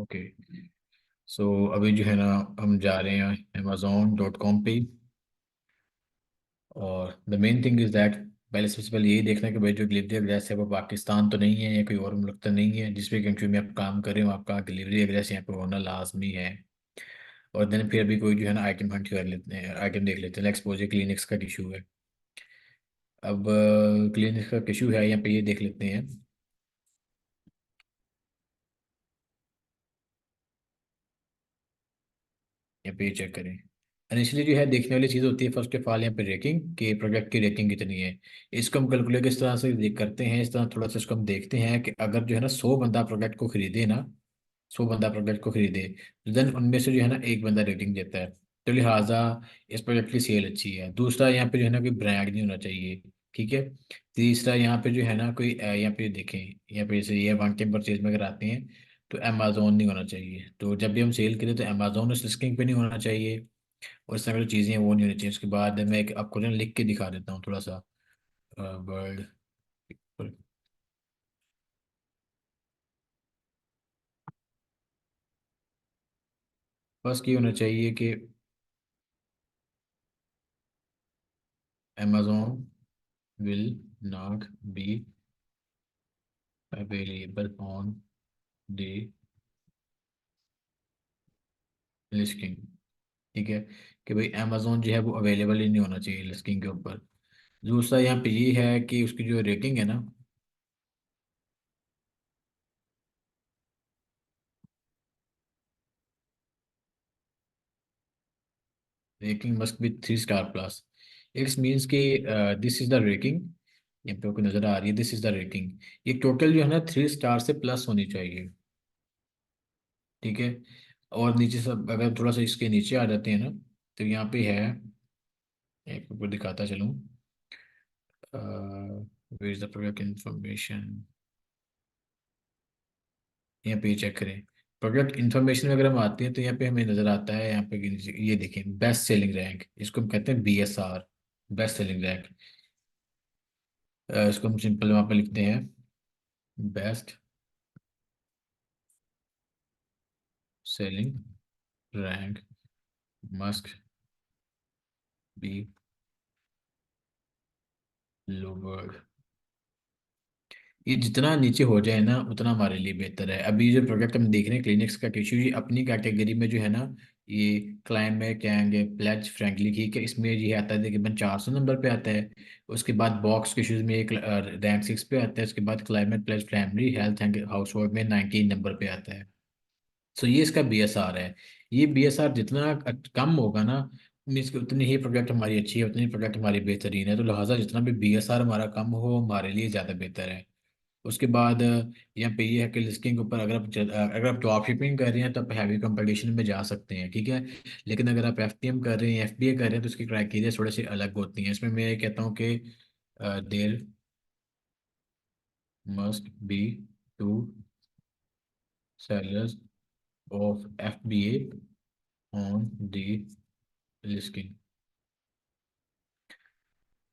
Okay. सो अभी जो है ना, हम जा रहे हैं amazon.com पे। और the main thing is that पहले सबसे पहले यही देखना है कि भाई जो डिलीवरी एड्रेस है वो पाकिस्तान तो नहीं है या कोई और मुल्क तो नहीं है जिस पे कंट्री में आप काम कर रहे हो, आपका डिलीवरी एड्रेस यहाँ पे होना लाजमी है। और देन फिर अभी कोई जो है ना आइटम हंट कर लेते हैं, आइटम देख लेते हैं। एक्सपोजर क्लिनिक्स का इशू है। अब क्लिनिक्स का इशू है यहाँ पे, ये देख लेते हैं। यहाँ पे चेक करें। इनिशियली जो है देखने वाली चीज़ होती है फर्स्ट ऑफ ऑल यहाँ पे रेटिंग, कि प्रोडक्ट की रेटिंग कितनी है। इसको हम कैलकुलेट इस तरह से देख करते हैं, इस तरह थोड़ा सा इसको हम देखते हैं कि अगर जो है ना 100 बंदा प्रोडक्ट को खरीदे ना, 100 बंदा प्रोडक्ट को खरीदे, तो देन उनमें से जो है ना एक बंदा रेटिंग देता है। तो लिहाजा इस प्रोडक्ट की सेल अच्छी है। दूसरा, यहाँ पे जो है ना कोई ब्रांड नहीं होना चाहिए। ठीक है। तीसरा, यहाँ पे जो है ना कोई यहाँ पे देखें, यहाँ पे जैसे ये वन टाइम परचेज में अगर आते हैं तो अमेजोन नहीं होना चाहिए। तो जब भी हम सेल करें तो अमेजोन उस लिस्टिंग पे नहीं होना चाहिए। और इस तरह की जो चीज़ें हैं वो नहीं होनी चाहिए। उसके बाद मैं एक आपको ना लिख के दिखा देता हूँ थोड़ा सा। वर्ल्ड। फर्स्ट ये होना चाहिए कि Amazon will not be available on the listing. ठीक है। कि भाई अमेजोन जो है वो अवेलेबल ही नहीं होना चाहिए लिस्टिंग के ऊपर। दूसरा यहाँ पे ये है कि उसकी जो रेटिंग है ना, rating must be 3 star plus. It's means कि दिस इज द रेटिंग। यहाँ पे आपको नजर आ रही है, दिस इज द रेटिंग। ये टोटल जो है ना 3 स्टार से प्लस होनी चाहिए। ठीक है। और नीचे सब अगर थोड़ा सा इसके नीचे आ जाते हैं ना, तो यहाँ पे है, एक ऊपर दिखाता चलूँ। Where is the product information. यहाँ पे चेक करें। प्रोडक्ट इन्फॉर्मेशन में अगर हम आते हैं तो यहाँ पे हमें नजर आता है, यहाँ पे ये देखें, बेस्ट सेलिंग रैंक, इसको हम कहते हैं BSR, बेस्ट सेलिंग रैंक। इसको हम सिंपल वहाँ पे लिखते हैं, best selling rank must be lower. ये जितना नीचे हो जाए ना उतना हमारे लिए बेहतर है। अभी जो प्रोडक्ट हम देख रहे हैं क्लिनिक्स का टिश्यू, ये अपनी कैटेगरी में जो है ना, ये क्लाइमेट कहेंगे प्लेज फ्रेंकली, ठीक है, इसमें ये आता है तकरीबन 400 नंबर पे आता है। उसके बाद बॉक्स टिश्यूज में एक रैंक 6 पे आता है। उसके बाद climate pledge family health and household में 19 नंबर पे आता है। सो ये इसका BSR है। ये BSR जितना कम होगा ना, मीन्स कि उतनी ही प्रोडक्ट हमारी अच्छी है, उतनी प्रोडक्ट हमारी बेहतरीन है। तो लिहाजा जितना भी BSR हमारा कम हो हमारे लिए ज़्यादा बेहतर है। उसके बाद यहाँ पे ये है कि लिस्टिंग के ऊपर अगर आप ड्रॉप शिपिंग कर रहे हैं तो आप हैवी कंपटीशन में जा सकते हैं। ठीक है। लेकिन अगर आप FTM कर रहे हैं, FBA कर रहे हैं, तो उसकी क्राइटेरिया थोड़े से अलग होती हैं। इसमें मैं ये कहता हूँ कि there must be two sellers of FBA on the listing.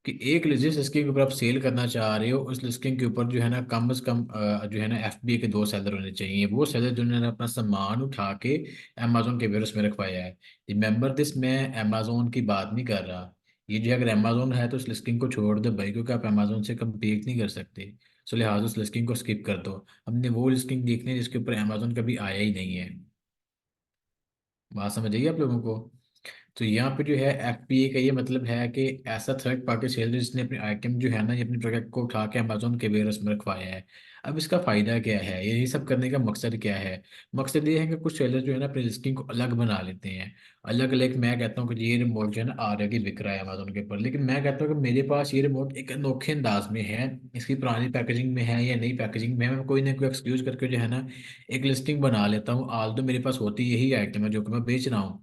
कि एक जिस लिस्टिंग के ऊपर आप सेल करना चाह रहे हो उस लिस्टिंग के ऊपर जो है ना कम से कम जो है ना FBA के 2 सेलर होने चाहिए। वो सेलर जिन्होंने अपना सामान उठा के अमेजोन के वेयरहाउस में रखवाया है। रिमेंबर दिस, मैं अमेजोन की बात नहीं कर रहा। ये जो अगर अमेजोन है तो उस लिस्टिंग को छोड़ दो भाई, क्योंकि आप अमेजोन से कम्पीट नहीं कर सकते। सो लिहाजा उस लिस्टिंग को स्किप कर दो। हमने वो लिस्टिंग देखनी है जिसके ऊपर अमेजोन कभी आया ही नहीं है। बात समझ आइए आप लोगों को। तो यहाँ पे जो है FBA का ये मतलब है कि ऐसा थर्ड पार्टी सेलर जिसने अपनी आइटम जो है ना, ये अपने प्रोडक्ट को उठा के अमेजोन के वेयरहाउस में रखवाया है। अब इसका फायदा क्या है, यही सब करने का मकसद क्या है? मकसद ये है कि कुछ सेलर जो है ना अपनी लिस्टिंग को अलग बना लेते हैं। अलग अलग, मैं कहता हूँ कि ये रिमोट जो है ना ऑलरेडी बिक रहा है अमेजोन के ऊपर, लेकिन मैं कहता हूँ कि मेरे पास ये रिमोट एक अनोखे अंदाज में है, इसकी पुरानी पैकेजिंग में है या नई पैकेजिंग में है, मैं कोई ना कोई एक्सक्यूज करके जो है ना एक लिस्टिंग बना लेता हूँ। आल तो मेरे पास होती यही आइटम है जो कि मैं बेच रहा हूँ।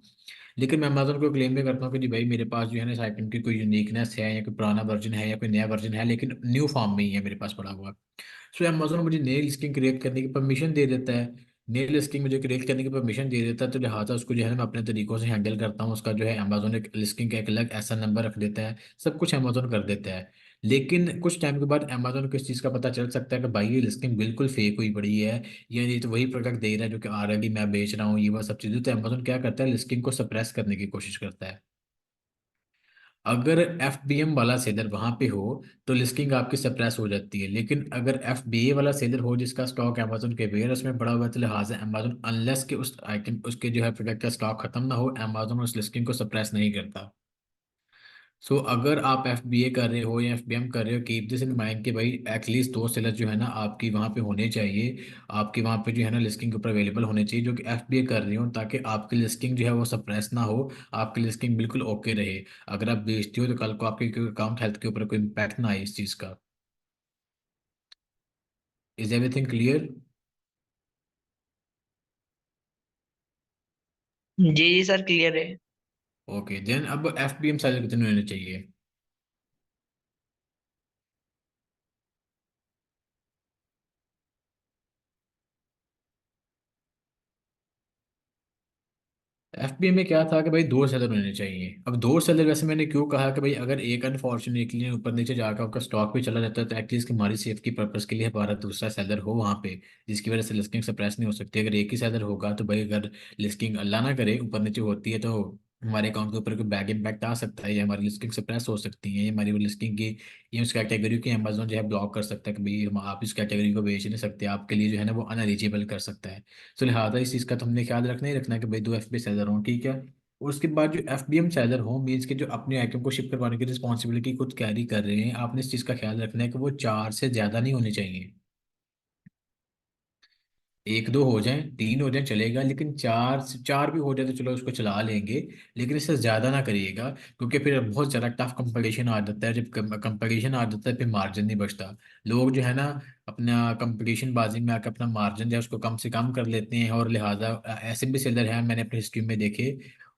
लेकिन मैं अमेजोन को क्लेम भी करता हूँ कि जी भाई मेरे पास जो है ना इस आइटम की कोई यूनिकनेस है, या कोई पुराना वर्जन है या कोई नया वर्जन है, लेकिन न्यू फॉर्म में ही है मेरे पास पड़ा हुआ। सो अमेजोन मुझे नई लिस्टिंग क्रिएट करने की परमिशन दे देता है। नई लिस्टिंग मुझे क्रिएट करने की परमिशन दे देता है, तो लिहाजा उसको जो है ना मैं अपने तरीकों से हैंडल करता हूँ। उसका जो है अमेजोन एक लिस्टिंग का एक अलग ऐसा नंबर रख देता है, सब कुछ अमेजोन कर देता है। लेकिन कुछ टाइम के बाद अमेजोन को इस चीज़ का पता चल सकता है कि भाई ये लिस्टिंग बिल्कुल फेक हुई पड़ी है, ये तो वही प्रोडक्ट दे रहा है जो कि ऑलरेडी मैं बेच रहा हूँ, ये वह सब चीज़ें। तो अमेजोन क्या करता है, लिस्टिंग को सप्रेस करने की कोशिश करता है। अगर FBM वाला सेलर वहां पे हो तो लिस्टिंग आपकी सप्रेस हो जाती है, लेकिन अगर FBA वाला सेलर हो जिसका स्टॉक अमेजोन के वेयर उसमें पड़ा हुआ है, तो लिहाजा अमेजोन अनलेस के उस आइटम उसके जो है प्रोडक्ट का स्टॉक खत्म ना हो, अमेजोन उस लिस्टिंग को सप्रेस नहीं करता। सो अगर आप FBA कर रहे हो या FBM कर रहे हो, कीप दिस इन माइंड कि भाई एटलीस्ट दो सेलर जो है ना आपकी वहाँ पे होने चाहिए, आपके वहाँ पे जो है ना लिस्टिंग के ऊपर अवेलेबल होने चाहिए जो कि FBA कर रही हो, ताकि आपकी लिस्टिंग जो है वो सप्रेस ना हो, आपकी लिस्टिंग बिल्कुल ओके रहे। अगर आप बेचते हो तो कल को आपके अकाउंट हेल्थ के ऊपर कोई इम्पैक्ट ना आए इस चीज़ का। Is everything clear? जी जी सर, क्लियर है। ओके देन अब FBM सेलर कितने होने चाहिए? FBA में क्या था कि भाई दो सेलर होने चाहिए। अब दो सेलर वैसे मैंने क्यों कहा कि भाई अगर एक अनफॉर्चुनेटली ऊपर नीचे जाकर उसका स्टॉक भी चला जाता है तो एटलीस्ट हमारी सेफ्टी पर्पस के लिए हमारा दूसरा सेलर हो वहाँ पे, जिसकी वजह से लिस्टिंग सप्रेस नहीं हो सकती। अगर एक ही सेलर होगा तो भाई अगर लिस्टिंग अल्लाह ना करे ऊपर नीचे होती है तो हमारे अकाउंट के ऊपर कोई बैड इम्पैक्ट आ सकता है, या हमारी लिस्टिंग सप्रेस हो सकती है, या हमारी वो लिस्टिंग की ये उस कैटेगरी की अमेजोन जो है ब्लॉक कर सकता है कि भाई हम आप इस कैटेगरी को बेच नहीं सकते, आपके लिए जो है ना वो अनएलिजिबल कर सकता है। तो लिहाजा इस चीज़ का तो हमने ख्याल रखना ही रखना है कि भाई दो FBA सेलर हों, ठीक है। और उसके बाद जो FBM सेलर हों मीन्स के जो अपने आइटम को शिप करवाने की रिस्पॉन्सिबिलिटी खुद कैरी कर रहे हैं, आपने इस चीज़ का ख्याल रखना है कि वो चार से ज़्यादा नहीं होने चाहिए। एक दो हो जाएं, तीन हो जाएं चलेगा, लेकिन चार से चार भी हो जाए तो चलो उसको चला लेंगे, लेकिन इससे ज़्यादा ना करिएगा, क्योंकि फिर बहुत ज़्यादा टफ कंपटीशन आ जाता है। जब कंपटीशन आ जाता है फिर मार्जिन नहीं बचता। लोग जो है ना अपना कंपटीशन बाजी में आकर अपना मार्जिन जो है उसको कम से कम कर लेते हैं, और लिहाजा ऐसे भी सेलर हैं मैंने अपनी हिस्ट्री में देखे।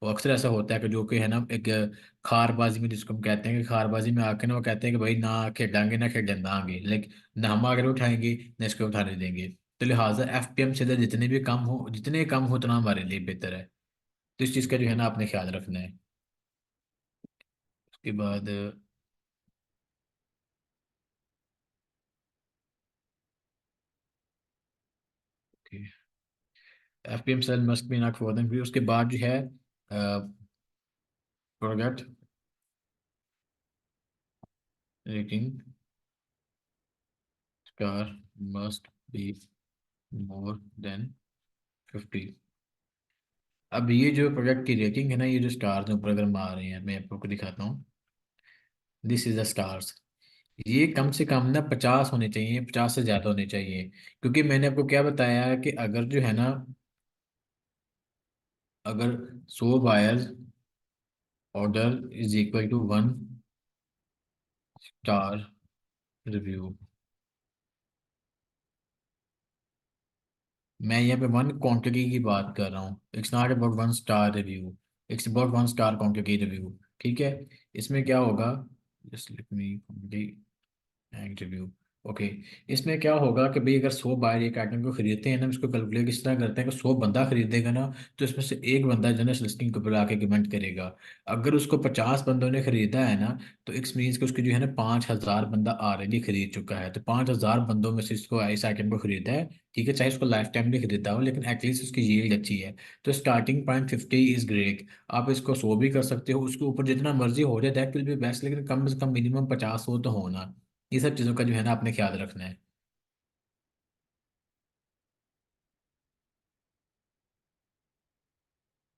वो अक्सर ऐसा होता है कि जो कि है ना एक खारबाजी में, जिसको हम कहते हैं कि खारबाजी में आके ना वो कहते हैं कि भाई ना खेडांगे ना खेडन दांगे, लाइक ना हम आगे उठाएंगे ना इसको उठाने देंगे। तो लिहाजा FPM से जितने भी कम हो, जितने कम हो उतना हमारे लिए बेहतर है। तो इस चीज़ का जो है ना आपने ख्याल रखना है। उसके बाद FPM sale must be not for them. फिर उसके बाद जो है product rating star must be more than 50। अब ये जो प्रोडक्ट की रेटिंग है ना, ये जो स्टार्स ऊपर अगर हम आ रहे हैं, मैं आपको दिखाता हूँ। This is the stars. ये कम से कम ना 50 होने चाहिए, 50 से ज़्यादा होने चाहिए, क्योंकि मैंने आपको क्या बताया है कि अगर जो है ना, अगर 100 buyers order is equal to 1 star review. मैं यहाँ पे वन क्वांटिटी की बात कर रहा हूँ, it's not about 1 star review, it's about 1 star quantity review, ठीक है। इसमें क्या होगा, just let me interview. Okay. इसमें क्या होगा कि भाई अगर 100 बायर एक आइटम को खरीदते हैं ना, इसको कैलकुलेट इस तरह करते हैं कि 100 बंदा खरीदेगा ना, तो इसमें से एक बंदा जनरल लिस्टिंग के ऊपर आके कमेंट करेगा। अगर उसको 50 बंदों ने खरीदा है ना, तो इट्स मीन्स कि उसकी जो है ना 5,000 बंदा ऑलरेडी खरीद चुका है। तो 5,000 बंदों में से इसको इस आइटम को खरीदा है, ठीक है, चाहे उसको लाइफ टाइम नहीं खरीदा हो, लेकिन एटलीस्ट उसकी यील्ड अच्छी है। तो स्टार्टिंग पॉइंट 50 इज ग्रेट। आप इसको 100 भी कर सकते हो, उसके ऊपर जितना मर्जी हो जाए दैट विल बी बेस्ट, लेकिन कम से कम मिनिमम 50 हो तो होना। ये सब चीज़ों का जो है ना आपने ख्याल रखना है।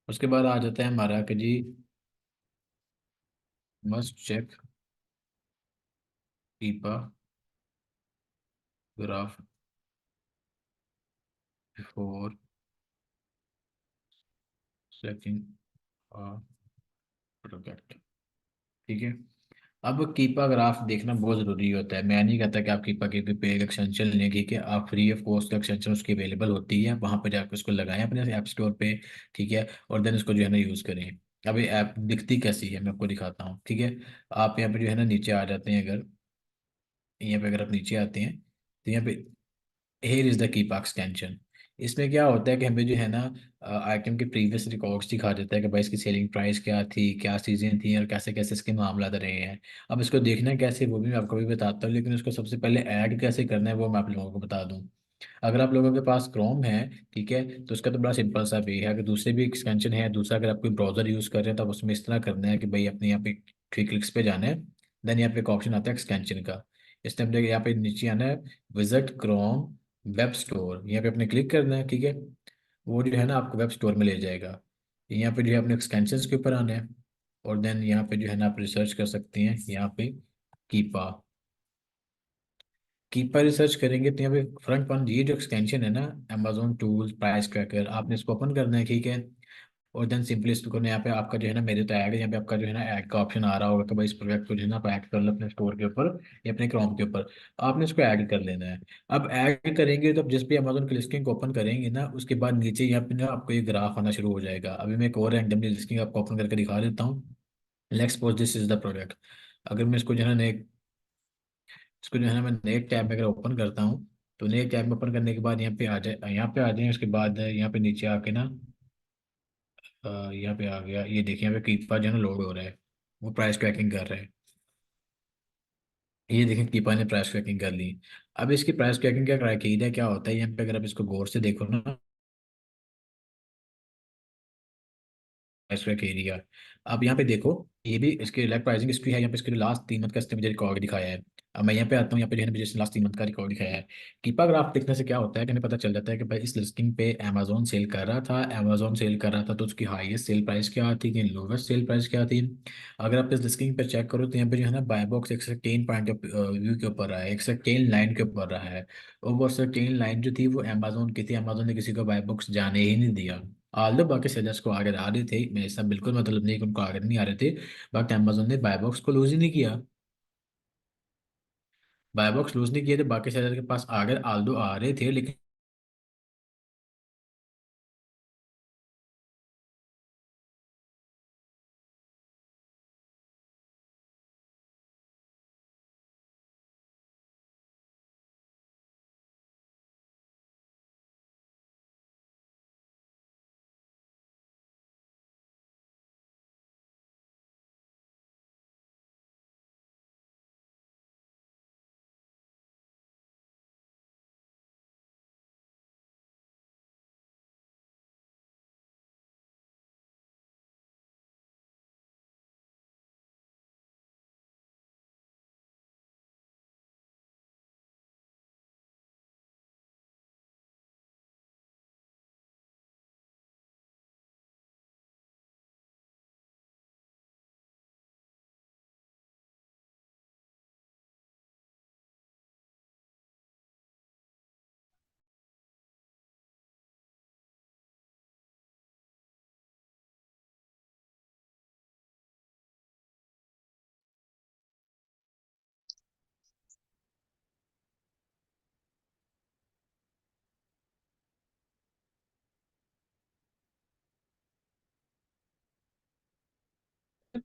उसके बाद आ जाता है हमारा कि जी must check Keepa graph before checking product, ठीक है। अब कीपा ग्राफ देखना बहुत ज़रूरी होता है। मैं नहीं कहता कि आप कीपा की कोई पेड एक्सटेंशन लें, ठीक है, आप फ्री ऑफ कॉस्ट एक्सटेंशन उसकी अवेलेबल होती है, वहाँ पर जाकर उसको लगाएं अपने ऐप स्टोर पे, ठीक है, और देन उसको जो है ना यूज़ करें। अब ये ऐप दिखती कैसी है मैं आपको दिखाता हूँ, ठीक है। आप यहाँ पे जो है ना नीचे आ जाते हैं, अगर यहाँ पे अगर आप नीचे आते हैं तो यहाँ पे हेयर इज द कीपा एक्सटेंशन। इसमें क्या होता है कि हमें जो है ना आइटम के प्रीवियस रिकॉर्ड्स दिखा देता है कि भाई इसकी सेलिंग प्राइस क्या थी, क्या चीज़ें थी और कैसे कैसे इसके मामला रहे हैं। अब इसको देखना कैसे वो भी मैं आपको भी बताता हूँ, लेकिन उसको सबसे पहले ऐड कैसे करना है वो मैं आप लोगों को बता दूँ। अगर आप लोगों के पास क्रोम है, ठीक है, तो उसका तो बड़ा सिंपल सा भी है। अगर दूसरे भी एक्सटेंशन है, दूसरा अगर आप कोई ब्राउजर यूज़ कर रहे हैं, तो आप उसमें इस तरह करना है कि भाई अपने यहाँ पे 3 क्लिक्स पे जाना है। देन यहाँ पे एक ऑप्शन आता है एक्सटेंशन का। इस टाइम यहाँ पे नीचे आना है, विजिट क्रोम वेब स्टोर, यहाँ पे अपने क्लिक करना है, ठीक है। वो जो है ना आपको वेब स्टोर में ले जाएगा। यहाँ पे जो है अपने एक्सटेंशन के ऊपर आना है, और देन यहाँ पे जो है ना आप रिसर्च कर सकते हैं यहाँ पे कीपा। कीपर रिसर्च करेंगे तो यहाँ पे फ्रंट वन ये जो एक्सटेंशन है ना, अमेजोन टूल्स प्राइस ट्रैकर, आपने इसको ओपन करना है, ठीक है। और देन सिंपली इसको करना है, यहाँ पे आपका जो है ना, मेरे तो ऐड है, यहाँ पे आपका जो है ना ऐड का ऑप्शन आ रहा होगा कि भाई इस प्रोडक्ट को जो है ना आप ऐड कर लो अपने स्टोर के ऊपर या अपने क्रोम के ऊपर। आपने इसको ऐड कर लेना है। अब ऐड करेंगे तो अब जिस भी अमेजोन की लिस्टिंग को ओपन करेंगे ना, उसके बाद नीचे यहाँ पे ना आपको ये ग्राफ आना शुरू हो जाएगा। अभी मैं एक और रैंडमली लिस्टिंग आपको ओपन करके दिखा देता हूँ। Let's suppose this is the product. अगर मैं इसको जो है ना इसको जो है ना मैं नए टैब में अगर ओपन करता हूँ, तो नए टैब में ओपन करने के बाद यहाँ पे आ जाए, यहाँ पे आ जाए, उसके बाद यहाँ पे नीचे आके ना यहाँ पे आ गया, ये देखिए यहाँ पे कीपा जो है ना लोड हो रहा है, वो प्राइस ट्रैकिंग कर रहा है। ये देखिए कीपा ने प्राइस ट्रैकिंग कर ली। अब इसकी प्राइस ट्रैकिंग का क्राइटेरिया क्या होता है, यहाँ पे अगर आप इसको गौर से देखो ना, एरिया, अब यहाँ पे देखो, ये भी इसके लाइव प्राइसिंग हिस्ट्री है, यहाँ पे इसके लास्ट 3 मंथ का इसने मुझे रिकॉर्ड दिखाया है। अब मैं यहाँ पे आता हूँ, यहाँ पे जो है ना मुझे लास्ट 3 मंथ का रिकॉर्ड दिखाया है। कीपा ग्राफ देखने से क्या होता है कि हमें पता चल जाता है कि भाई इस लिस्टिंग पे अमेजोन सेल कर रहा था, अमेजोन सेल कर रहा था तो उसकी हाईएस्ट सेल प्राइस क्या थी, कि लोवेस्ट सेल प्राइस क्या थी। अगर आप इस लिस्टिंग पे चेक करो तो यहाँ पे जो है ना बाय बॉक्स एक सर्टेन पॉइंट ऑफ व्यू के ऊपर रहा है, एक सर्टेन लाइन के ऊपर रहा है। और वो सर्टेन लाइन जो थी वो अमेजोन की थी, अमेजोन ने किसी को बाय बॉक्स जाने ही नहीं दिया। आल दो बाकी सेलर्स को आगे आ रहे थे, मेरे साथ बिल्कुल मतलब नहीं कि उनको आगे नहीं आ रहे थे, बट अमेजोन ने बाय बॉक्स को लूज ही नहीं किया। बाय बॉक्स लूज नहीं किए थे, बाकी सेलर के पास आगे आल्दो आ रहे थे, लेकिन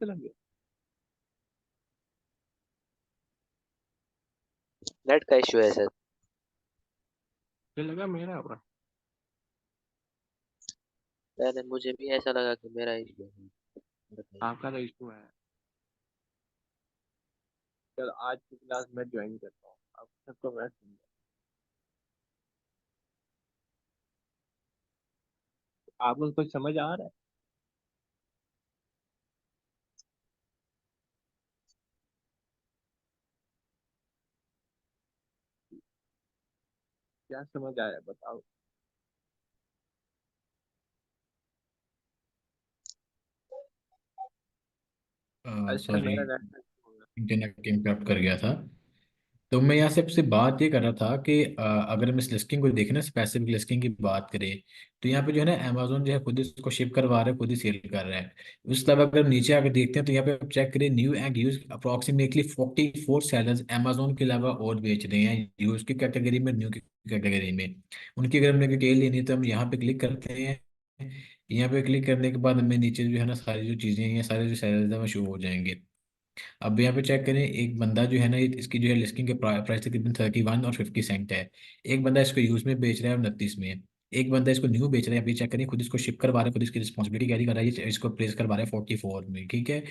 चलेंगे। नेट का इश्यू है सर। मुझे लगा मेरा अपना। पहले मुझे भी ऐसा लगा कि मेरा इश्यू है। बताइए। आपका तो इशू है। चल आज की क्लास मैं ज्वाइन करता हूँ, आप सबको मैं समझा। आपको कुछ समझ आ रहा है? क्या समझ आया बताओ। अच्छा सॉरी, मेरा नेट होगा। इंटरनेट इम्पैक्ट कर गया था। तो मैं यहाँ से आपसे बात ये कर रहा था कि अगर हम इस लिस्टिंग को देखें ना, स्पेसिफिक लिस्टिंग की बात करें, तो यहाँ पे जो है ना अमेजोन जो है खुद ही इसको शिप करवा रहा है, खुद ही सेल कर रहा है। उस तरह अगर नीचे आकर देखते हैं तो यहाँ पे आप चेक करें, new and use approximately 44 sellers Amazon के अलावा और बेच रहे हैं, यूज की कैटेगरी में, न्यू की कैटेगरी में। उनकी अगर हमने डिटेल लेनी है तो हम यहाँ पे क्लिक करते हैं। यहाँ पे क्लिक करने के बाद हमें नीचे जो है ना सारी जो चीज़ें हैं, सारे जो सेलर्स हैं वो शो हो जाएंगे। अब यहाँ पे चेक करें, एक बंदा जो है ना इसकी जो है लिस्टिंग के प्राइस तकरीबन 31 और 50 सेंट है। एक बंदा इसको यूज में बेच रहा है 29 में। एक बंदा इसको न्यू बेच रहा है, अभी चेक करिए, खुद इसको शिप करवा रहा है, खुद इसकी रिस्पॉन्सिबिलिटी कैरी कर रहा है, ये इसको प्लेस करवा रहा है 44 में, ठीक है।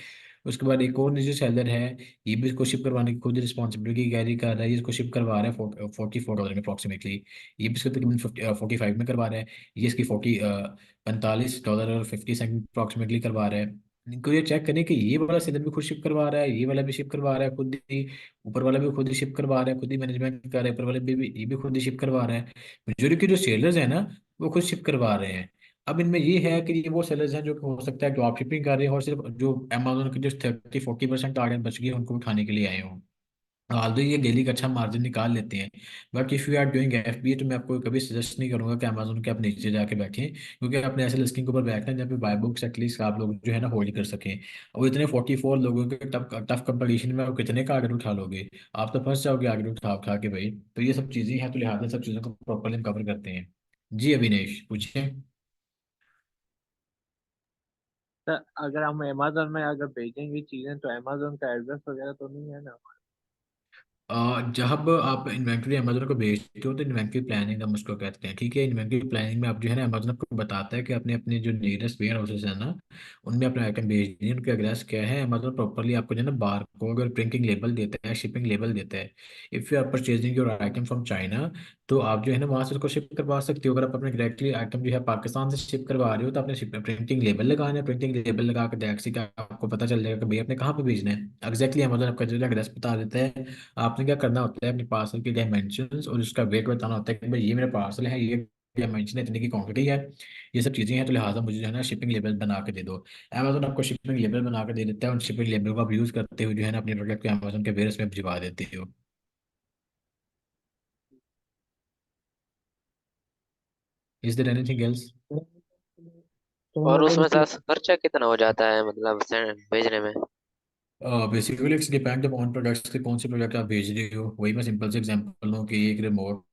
उसके बाद एक और जो सेलर है, ये भी इसको शिप करवाने की खुद रिस्पॉन्सिबिलिटी कैरी कर रहा है, ये इसको शिप करवा रहा है $44 में अप्रॉक्सीमेटली। ये भी इसको तकरीबन 45 में करवा रहा है, ये इसकी 45 डॉलर और 50 सेंट अप्रॉक्सीमेटली करवा रहा है। इनको ये चेक करें कि ये वाला सेलर भी खुद शिप करवा रहा है, ये वाला भी शिप करवा रहा है खुद ही, ऊपर वाला भी खुद ही शिप करवा रहा है, खुद ही मैनेजमेंट कर रहा है, ऊपर वाले भी ये भी खुद ही शिप करवा रहा है। मेजोरिटी के जो सेलर्स हैं ना, वो खुद शिप करवा रहे हैं। अब इनमें ये है कि ये वो सेलर्स हैं जो कि हो सकता है ड्रॉप शिपिंग कर रहे हैं और सिर्फ जो अमेजोन के जो 30-40% टारगेट बच गए उनको उठाने के लिए आए हों। ऑल्दो ये डेली का अच्छा मार्जिन निकाल लेते हैं। But if you are doing FBA तो मैं आपको कभी सजेस्ट नहीं करूंगा कि अमेजोन के आप नीचे जाके बैठें, क्योंकि आपने ऐसे लिस्टिंग के ऊपर बैठना है जहाँ पे बाय बुक्स एटलीस्ट आप लोग जो है ना होल्ड कर सकें। और इतने 44 लोगों के टफ टफ कंपटीशन में आप कितने का आगे उठा लोगे? आप तो फंस जाओगे आगे उठा उठा के भाई। तो ये सब चीज़ें हैं, तो लिहाजा सब चीज़ों को प्रॉपरली कवर करते हैं। जी अविनेश पूछिए। सर अगर हम अमेजोन में अगर भेजेंगे चीजें तो अमेजोन का एड्रेस वगैरह तो नहीं है ना? जब आप इन्वेंट्री अमेजोन को भेजते हो तो इन्वेंट्री प्लानिंग हम उसको कहते हैं, ठीक है। इन्वेंट्री प्लानिंग में आप जो है ना, अमेजोन आपको बताता है कि अपने अपने जो नियरेस्ट वेयर हाउसेस है ना, उनमें अपने आइटम भेजनी है, उनका एड्रेस क्या है। अमेजोन प्रॉपरली आपको जो है ना बार कोड और प्रिंटिंग लेबल देता है, शिपिंग लेबल देता है। If you are purchasing your item from China, तो आप जो है ना वहाँ से उसको शिप करवा सकते हो। अगर आप अपने डायरेक्टली आइटम जो है पाकिस्तान से शिप करवा रहे हो तो आपने प्रिंटिंग लेबल लगाना है, प्रिंटिंग लेबल लगा के डायरेक्ट से आपको पता चल जाएगा कि भाई आपने कहाँ पे भेजना है। एग्जैक्टली अमेजोन आपका जो एड्रेस बता देता है। आपने क्या करना होता है, अपने पार्सल के डायमेंशंस और उसका वेट बताना होता है कि भाई ये मेरा पार्सल है, ये डायमेंशन है, इतने की क्वांटिटी है, ये सब चीज़ें हैं, तो लिहाजा मुझे जो है ना शिपिंग लेबल बना के दे दो। अमेजोन आपको शिपिंग लेबल बना के दे देता है, उन शिपिंग लेबल को आप यूज़ करते हुए जो है ना अपने प्रोडक्ट को अमेजोन के वेयरहाउस में भिजवा देते हो। Is there anything else? तो और अमेजोन उसमें के खर्चा कितना हो जाता है मतलब भेजने में? Basically it's depend upon products के कौन से प्रोडक्ट आप भेज रहे हो। वही मैं सिंपल से एग्जांपल दूं कि एक रिमोट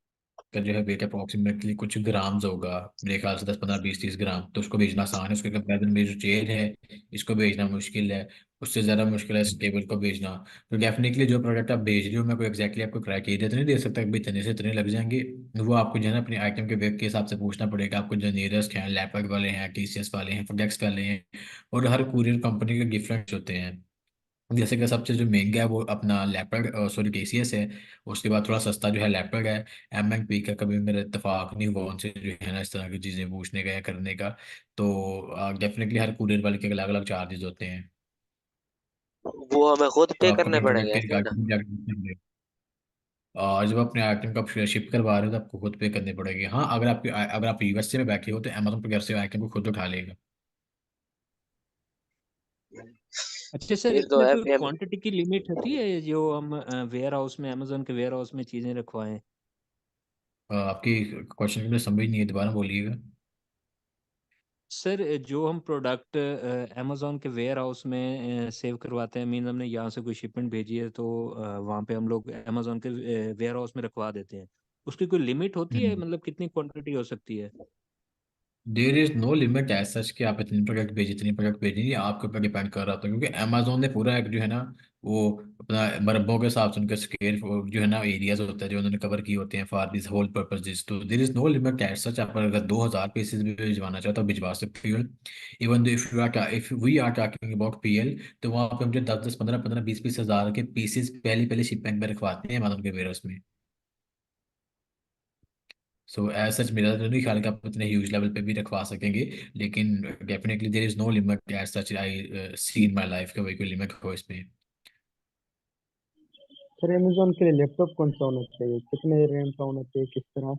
का जो है वेट अप्रॉक्सीमेटली कुछ ग्राम्स होगा, मेरे ख्याल से 10-15-20-30 ग्राम, तो उसको भेजना आसान है। उसके कंपेरिजन में जो चेयर है, इसको भेजना मुश्किल है। उससे ज़्यादा मुश्किल है इस टेबल को भेजना। तो डेफिनेटली जो प्रोडक्ट आप भेज रहे हो, मैं कोई एग्जैक्टली आपको क्राइटेरिया तो नहीं दे सकता कि भाई इतने से इतने लग जाएंगे। वो आपको जो है ना अपने आइटम के वेट के हिसाब से पूछना पड़ेगा। आपको जो नियरेस्ट हैं, लैपटॉप वाले हैं, टीसीएस वाले हैं, प्रोडक्ट्स वाले हैं, और हर कुरियर कंपनी के डिफरेंट होते हैं। जैसे कि सबसे जो महंगा है वो अपना लैपटॉप सॉरी टीसीएस है। उसके बाद थोड़ा सस्ता जो है लैपटॉप है एम एंड पी का। कभी मेरा इत्तेफाक नहीं हुआ उनसे जो है ना इस तरह की चीज़ें पूछने का या करने का। तो डेफिनेटली हर कुरियर वाले के अलग अलग चार्जेस होते हैं। वो हमें खुद तो पे आपको करने अपने प्रोडक्ट पड़ेंगे के क्या ना? रिगार्डिंग जब अपने आइटम का शिप करवा रहे हो तो आपको खुद पे करने पड़ेगी। हाँ, अगर आप यूएसए में बैठे हो तो अमेजोन पे घर से आइटम को खुद उठा लेगा। अच्छा सर, फिर तो इसमें कोई एफबीआई। क्वांटिटी की लिमिट होती है जो हम वेयर हाउस में, अमेजोन के वेयर हाउस में चीजें रखवाएं? आपकी क्वेश्चन की मुझे समझ नहीं है, दोबारा बोलिएगा। सर जो हम प्रोडक्ट अमेजोन के वेयर हाउस में सेव करवाते हैं, मीन हमने यहाँ से कोई शिपमेंट भेजी है तो वहाँ पे हम लोग अमेजोन के वेयर हाउस में रखवा देते हैं, उसकी कोई लिमिट होती है? हम्म। मतलब कितनी क्वांटिटी हो सकती है? There is no limit as such कि आप इतनी प्रोडक्ट भेजिए, इतनी प्रोडक्ट भेजिए, ये आपके ऊपर डिपेंड कर रहा था, क्योंकि अमेजोन ने पूरा एक जो है ना वो अपना मरब्बों के हिसाब से उनके स्केल जो है ना एरियाज होता है जो उन्होंने कवर किए होते हैं फॉर दिस होल पर्पजेज। तो there is no limit as such. आप अगर 2000 पीसेज भी भिजवाना चाहो तो आप भिजवा सकते हो। Even if we are talking about PL, तो वहाँ पे मुझे 10-10 15-15 20-20 हज़ार के पीसेज पहले पहले शिपमेंट में रखवाते हैं अमेजोन के वेयरहाउस में। सो एज सच मेरा तो नहीं ख्याल कि आप इतने ह्यूज लेवल पे भी रखवा सकेंगे। लेकिन definitely there is no limit as such I see in my life का कोई कोई लिमिट हो इसमें। सर अमेजोन के लिए लैपटॉप कौन सा होना चाहिए, कितने रैम का होना चाहिए, किस तरह?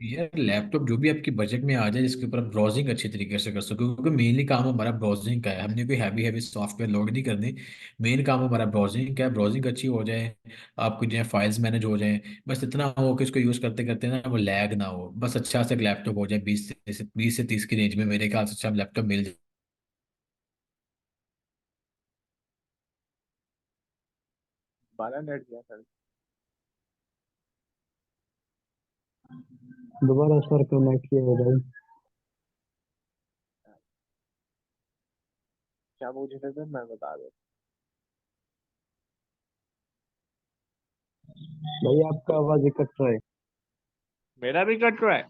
यार लैपटॉप जो भी आपकी बजट में आ जाए, जिसके ऊपर ब्राउजिंग अच्छी तरीके से कर सको, क्योंकि मेनली काम हमारा ब्राउजिंग का है। हमने कोई हैवी हैवी सॉफ्टवेयर लोड नहीं करने। मेन काम हमारा ब्राउजिंग का है। ब्राउजिंग अच्छी हो जाए, आपकी जो है फाइल्स मैनेज हो जाए, बस इतना हो कि इसको यूज़ करते करते ना वो लैग ना हो, बस अच्छा से एक लैपटॉप हो जाए 20 से 30 की रेंज में, मेरे ख्याल से अच्छा लैपटॉप मिल जाए। 12 नेट गया सर। दोबारा सर कनेक्ट किया है भाई। क्या पूछ रहे थे मैं बता दो। भाई आपका आवाज कट रहा है। मेरा भी कट रहा है।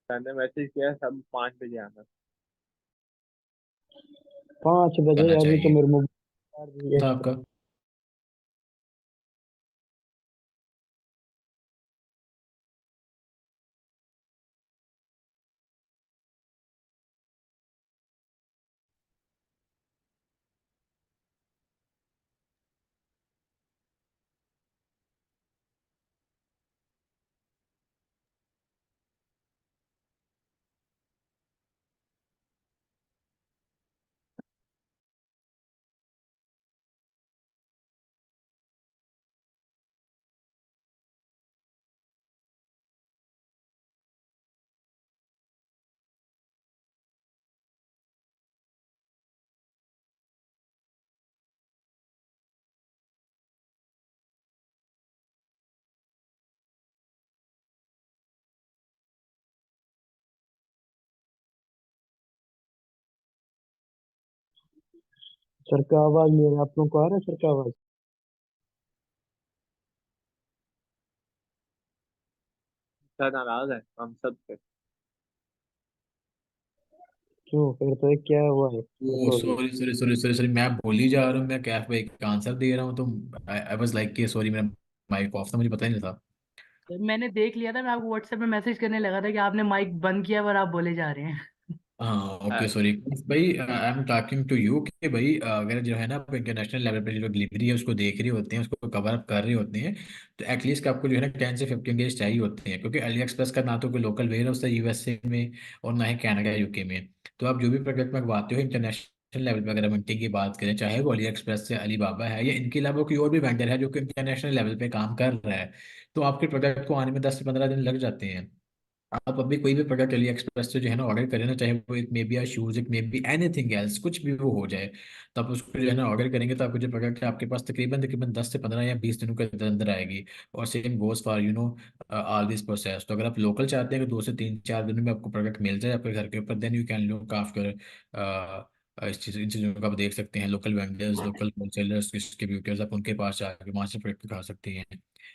सर ने मैसेज किया सब 5 बजे आना। 5 बजे करना अभी तो चाहिए मेरे मोबाइल था है। आपका। सर का आवाज नहीं आ रहा, आप लोगों को आ रहा है सर का आवाज? सर नाराज है हम सब से। क्यों, फिर तो एक क्या हुआ है, ओ कैसे हो गया? Sorry sorry sorry sorry sorry, मैं भूल ही जा रहा हूँ, मैं कैफ पे एक आंसर दे रहा हूँ तो आई वाज लाइक कि सॉरी, मेरा माइक ऑफ था, मुझे पता ही नहीं था। मैंने देख लिया था, मैं आपको व्हाट्सएप पे मैसेज करने लगा था कि आपने माइक बंद किया पर आप बोले जा रहे हैं। हाँ अ, ओके सॉरी भाई, I am talking to you कि भाई अगर जो है ना आप इंटरनेशनल लेवल पे जो डिलीवरी है उसको देख रहे होते हैं, उसको कवर अप कर रहे होते हैं, तो एटलीस्ट आपको जो है ना 10 से 15 डेज चाहिए होते हैं, क्योंकि अली एक्सप्रेस का ना तो कोई लोकल वेयर हाउस है यूएसए में और ना ही कनाडा यूके में। तो आप जो भी प्रोडक्ट मंगवाते हो इंटरनेशनल लेवल पे, अगर हम इंडिया की बात करें, चाहे वो अली एक्सप्रेस से अली बाबा है या इनके अलावा कोई और भी वेंडर है जो कि इंटरनेशनल लेवल पे काम कर रहा है, तो आपके प्रोडक्ट को आने में 10 से 15 दिन लग जाते हैं। आप अभी कोई भी प्रोडक्ट अली एक्सप्रेस से जो है ना ऑर्डर करें ना, चाहे वो it may be shoes, it may be anything else, कुछ भी वो हो जाए, तो आप उसको जो है ना ऑर्डर करेंगे तो आपको जो प्रोडक्ट है आपके पास तकरीबन तकरीबन 10 से 15 या 20 दिनों के अंदर अंदर आएगी। और same goes for all this process. तो अगर आप लोकल चाहते हैं कि 2 से 3 4 दिनों में आपको प्रोडक्ट मिल जाए आपके घर के ऊपर, then you can look after इस चीज़, इन चीज़ों को आप देख सकते हैं, local vendors, local wholesalers, distributors, आप उनके पास जाकर वहाँ से प्रोडक्ट खा सकते हैं।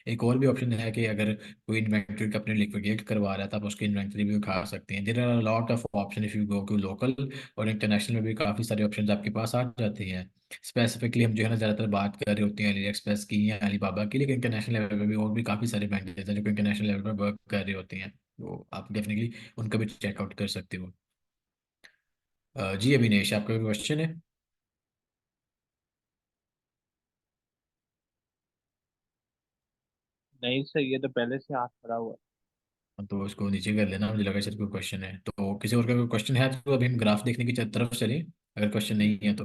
एक और भी ऑप्शन है कि अगर कोई इन्वेंट्री अपने लिक्विडेट करवा रहा था, आप उसकी इन्वेंट्री भी उठा सकते हैं। There are lot of option if you go to local, और इंटरनेशनल में भी काफ़ी सारे ऑप्शन आपके पास आ जाते हैं। स्पेसिफिकली हम जो है ना ज़्यादातर बात कर रहे होते हैं अली एक्सप्रेस की या अलीबाबा की, लेकिन इंटरनेशनल लेवल पर भी और भी काफ़ी सारे ब्रांडेज हैं जो इंटरनेशनल लेवल पर वर्क कर रहे होते हैं, तो आप डेफिनेटली उनका भी चेकआउट कर सकते हो। जी अभिनेश, आपका कोई क्वेश्चन है? नहीं सर ये तो पहले से हाथ खड़ा हुआ तो उसको नीचे कर लेना, मुझे लगा शायद कोई क्वेश्चन है, तो किसी और का कोई क्वेश्चन है तो अभी हम ग्राफ देखने की तरफ चलें, अगर क्वेश्चन नहीं है तो।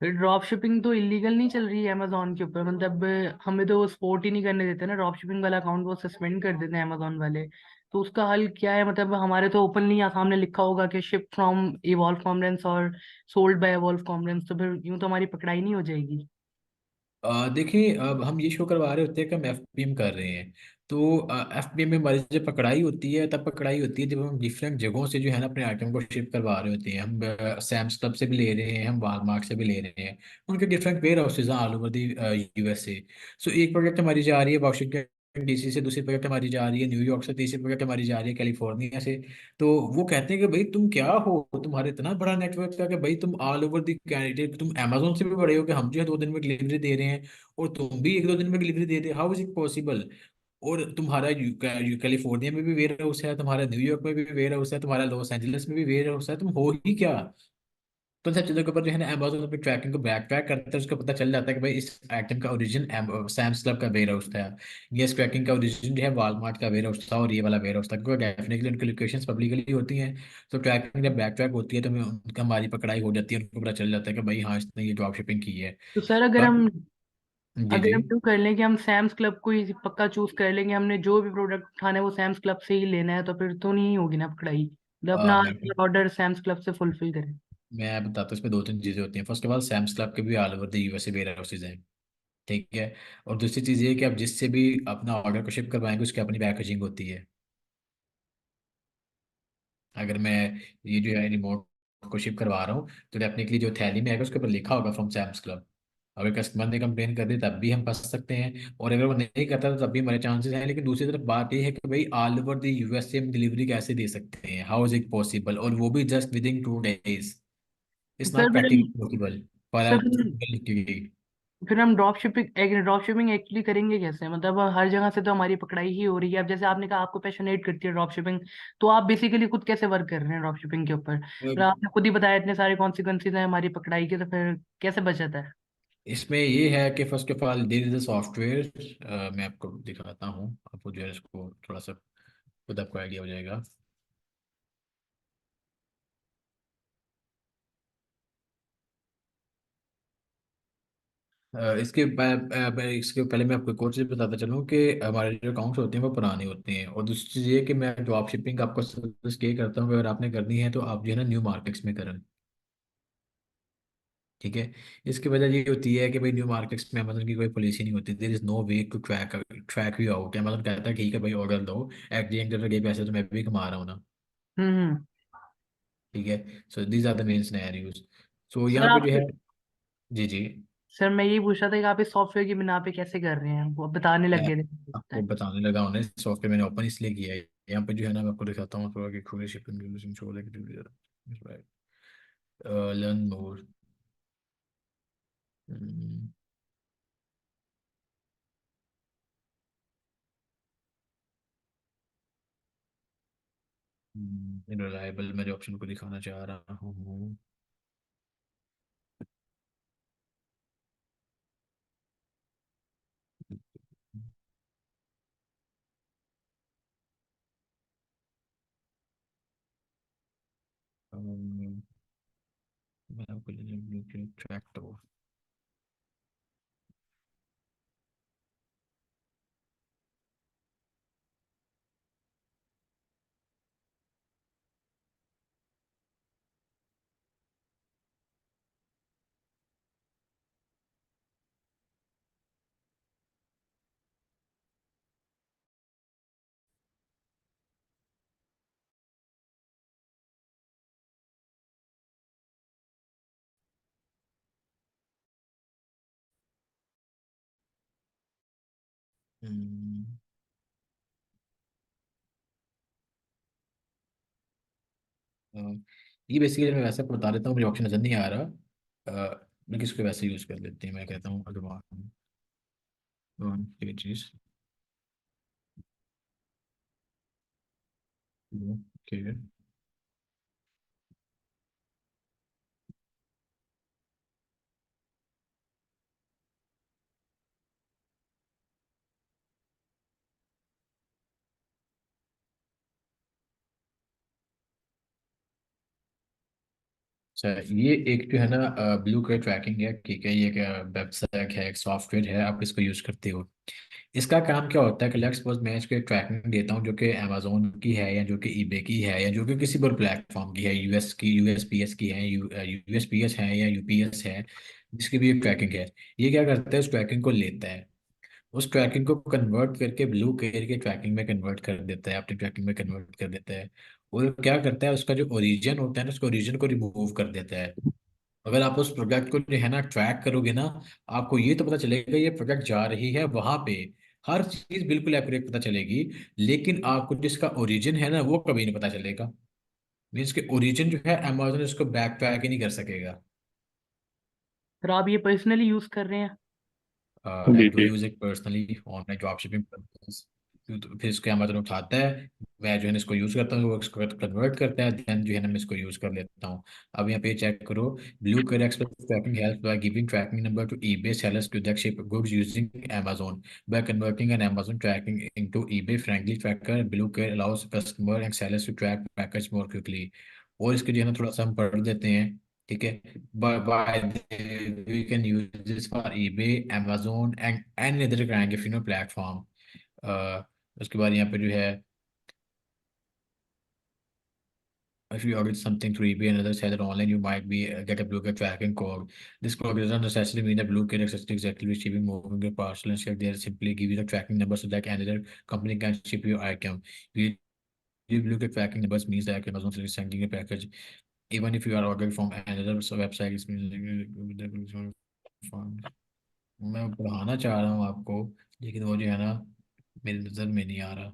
फिर ड्रॉप शिपिंग तो इलीगल नहीं चल रही है अमेजोन के ऊपर, मतलब हमें तो वो सपोर्ट ही नहीं करने देते ना, ड्रॉप शिपिंग वाला अकाउंट वो सस्पेंड कर देते हैं अमेजोन वाले। तो उसका हल क्या है? मतलब हमारे तो ओपनली यहाँ सामने लिखा होगा कि शिप फ्रॉम इवॉल्व कॉम्रेंस और सोल्ड बाय इवॉल्व कॉम्रेंस, तो फिर यूं तो हमारी पकड़ाई नहीं हो जाएगी। देखिए, अब हम ये शो करवा रहे होते हैं कि हम एफपीएम कर रहे हैं, तो एफपीएम में हमारी जब पकड़ाई होती है तब पकड़ाई होती है जब हम डिफरेंट जगहों से जो है ना अपने आइटम को शिप करवा रहे होते हैं। हम सैम्स क्लब से भी ले रहे हैं, हम वालमार्ट से भी ले रहे हैं, उनके डिफरेंट वेयर हाउसेज हैं ऑल ओवर दी यूएसए। सो एक प्रोडक्ट हमारी जा रही है वाशिंगटन डीसी से, दूसरी प्रोडक्ट हमारी जा रही है न्यूयॉर्क से, तीसरी प्रोडक्ट हमारी जा रही है कैलिफोर्निया से। तो वो कहते हैं कि भाई तुम क्या हो, तुम्हारे इतना बड़ा नेटवर्क है कि भाई तुम ऑल ओवर दी कैंडिडेट, तुम अमेजोन से भी बड़े हो कि हम जो है 2 दिन में डिलीवरी दे रहे हैं और तुम भी 1 2 दिन में डिलीवरी दे रहे, हाउ इज इट पॉसिबल? और तुम्हारा कैलिफोर्निया में भी वेयर हाउस है, तुम्हारा न्यूयॉर्क में भी वेयर हाउस है, तुम्हारा लॉस एंजलिस में भी वेयर हाउस है, तुम हो ही क्या? तो इन सब चीज़ों के ऊपर जो है ना अमेजोन अपनी ट्रैकिंग को बैक ट्रैक करता है, उसको पता चल जाता है कि भाई इस आइटम का ओरिजिन सैम्स क्लब का वेयर हाउस था, ये इस ट्रैकिंग का ओरिजिन जो है वालमार्ट का वेयर हाउस था और ये वाला वेयर हाउस था, क्योंकि डेफिनेटली उनकी लोकेशंस पब्लिकली होती हैं। तो ट्रैकिंग जब बैक ट्रैक होती है तो उनका हमारी पकड़ाई हो जाती है, उनको पता चल जाता है कि भाई हाँ इसने ये ड्रॉप शिपिंग की है। तो सर अगर बाकी हम जी जी। यूं कर लें कि हम सैम्स क्लब को ही पक्का चूज कर लेंगे, हमने जो भी प्रोडक्ट उठाना है वो सैम्स क्लब से ही लेना है, तो फिर तो नहीं होगी ना पकड़ाई, मतलब अपना मैं ऑर्डर सैम्स क्लब से फुलफिल करें। मैं बताता हूँ, इसमें 2 3 चीज़ें होती हैं। First of all Sam's Club के भी all over the USA warehouses हैं, ठीक है। और दूसरी चीज़ ये है कि आप जिससे भी अपना ऑर्डर को शिप करवाएंगे उसकी अपनी पैकेजिंग होती है। अगर मैं ये जो है रिमोट को शिप करवा रहा हूँ तो डेफिनेटली जो थैली में आएगा उसके ऊपर लिखा होगा फ्रॉम सैम्स क्लब, अगर कस्टमर ने कंप्लेन कर दी तब भी हम फंस सकते हैं, और अगर वो नहीं करता तो तब भी हमारे चांसेस हैं। लेकिन दूसरी तरफ बात ये है कि भाई ऑल ओवर द यूएसए हम डिलीवरी कैसे दे सकते हैं, हाउ इज इट पॉसिबल, और वो भी just with in 2 days। It's sir not फिर हम प्रैक्टिकली पॉसिबल फॉर सर फिर हम ड्रॉप शिपिंग एक्चुअली करेंगे कैसे? मतलब हर जगह से तो हमारी पकड़ाई ही हो रही है। अब जैसे आपने कहा आपको पैशनेट करती है ड्रॉप शिपिंग, तो आप बेसिकली खुद कैसे वर्क कर रहे हैं ड्रॉप शिपिंग के ऊपर? मतलब आपने खुद ही बताया इतने सारे कॉन्सिक्वेंसेज हैं हमारी पकड़ाई के, तो फिर कैसे बचत है? इसमें ये है कि first of all there is a software, मैं आपको दिखाता हूँ, आपको जो है इसको थोड़ा सा खुद आपको आइडिया हो जाएगा। इसके पहले मैं आपको एक और चीज़ बताता चलूँ कि हमारे जो अकाउंट्स होते हैं वो पुराने होते हैं, और दूसरी चीज़ ये कि मैं ड्रॉप शिपिंग आपको सजेस्ट ये करता हूँ कि अगर आपने करनी है तो आप जो है ना न्यू मार्केट्स में करें। ठीक है। इसकी वजह ये होती है कि भाई न्यू मार्केट्स में अमेजन की कोई पॉलिसी नहीं होती, there is no way to track you out. Amazon कहता है ठीक है भाई ऑर्डर दो, at the end of the day पैसे तो मैं भी कमा रहा हूँ ना। हम्म। ठीक है। So these are the main scenarios. So sir यहाँ पे आप जो है, जी जी, सर मैं यही पूछ रहा था कि आप इस सॉफ्टवेयर की बिना पे कैसे कर रहे हैं, वो बताने मैं लग गए आपको थे। बताने लगा उन्हें, सॉफ्टवेयर मैंने ओपन इसलिए किया है। यहाँ पे जो है ना मैं आपको दिखाता हूँ थोड़ा कि खुले shipping show learn more. Reliable मेरे ऑप्शन को दिखाना चाह रहा हूँ। अम, मैं आपको ट्रैक तो हम्म, अ, ये बेसिकली मैं वैसे आपको बता देता हूँ, मुझे ऑप्शन नजर नहीं आ रहा। लेकिन इसको वैसे यूज़ कर लेते हैं, मैं कहता हूँ एडवांटेजेस। ओके। अच्छा, ये एक जो है ना ब्लू कलर ट्रैकिंग है, ठीक है, ये एक वेबसाइट है, एक सॉफ्टवेयर है, आप इसको यूज़ करते हो। इसका काम क्या होता है कि लेट्स सपोज मैं इसको एक ट्रैकिंग देता हूँ जो कि अमेजोन की है, या जो कि ईबे की है, या जो कि किसी भी प्लेटफॉर्म की है, यूएसपीएस की है, यूएसपीएस है या यूपीएस है, जिसकी भी एक ट्रैकिंग है। ये क्या करता है, उस ट्रैकिंग को लेता है, उस ट्रैकिंग को कन्वर्ट करके ब्लू कलर के ट्रैकिंग में कन्वर्ट कर देता है, अपनी ट्रैकिंग में कन्वर्ट कर देता है। और क्या करता है, उसका जो ओरिजिन होता है ना, उसको ओरिजिन को रिमूव कर देता है। अगर आप उस प्रोडक्ट को जो है ना ट्रैक करोगे ना, आपको ये तो पता चलेगा ये प्रोडक्ट जा रही है वहां पे, हर चीज बिल्कुल एक्यूरेट पता चलेगी। लेकिन आपको जिसका ओरिजिन है ना वो कभी नहीं पता चलेगा। मीन्स के ओरिजिन जो है अमेजोन उसको बैक ट्रैक ही नहीं कर सकेगा। फिर आप ये पर्सनली यूज कर रहे हैं? I do use it personally on my drop shipping purpose. फिर इसको अमेजोन उठाता है, मैं जो है ना इसको यूज करता हूँ, वो इसको कन्वर्ट करता है, देन जो है ना मैं इसको यूज कर लेता हूँ। अब यहाँ पे चेक करो, blue colour express tracking help by giving tracking number to eBay sellers to that ship goods using Amazon by converting an Amazon tracking into eBay friendly tracker. Blue Care allows customer and sellers to track package more quickly। और इसके जो है ना थोड़ा सा हम पढ़ देते हैं, ठीक है। By we can use this for eBay, Amazon and any other kind of platform। उसके बाद यहाँ पे जो है, if you order something through eBay and another seller online, you might be get a Bluecare tracking code. This code doesn't necessarily mean that Bluecare is exactly receiving moving your parcel, and instead they simply give you the tracking number so that another company can ship your item. You Bluecare tracking numbers means that Amazon is sending a package even if you are ordering from another website. It's means मैं पढ़ाना चाह रहा हूँ आपको, लेकिन वो जो है ना मेरी नज़र में नहीं आ रहा।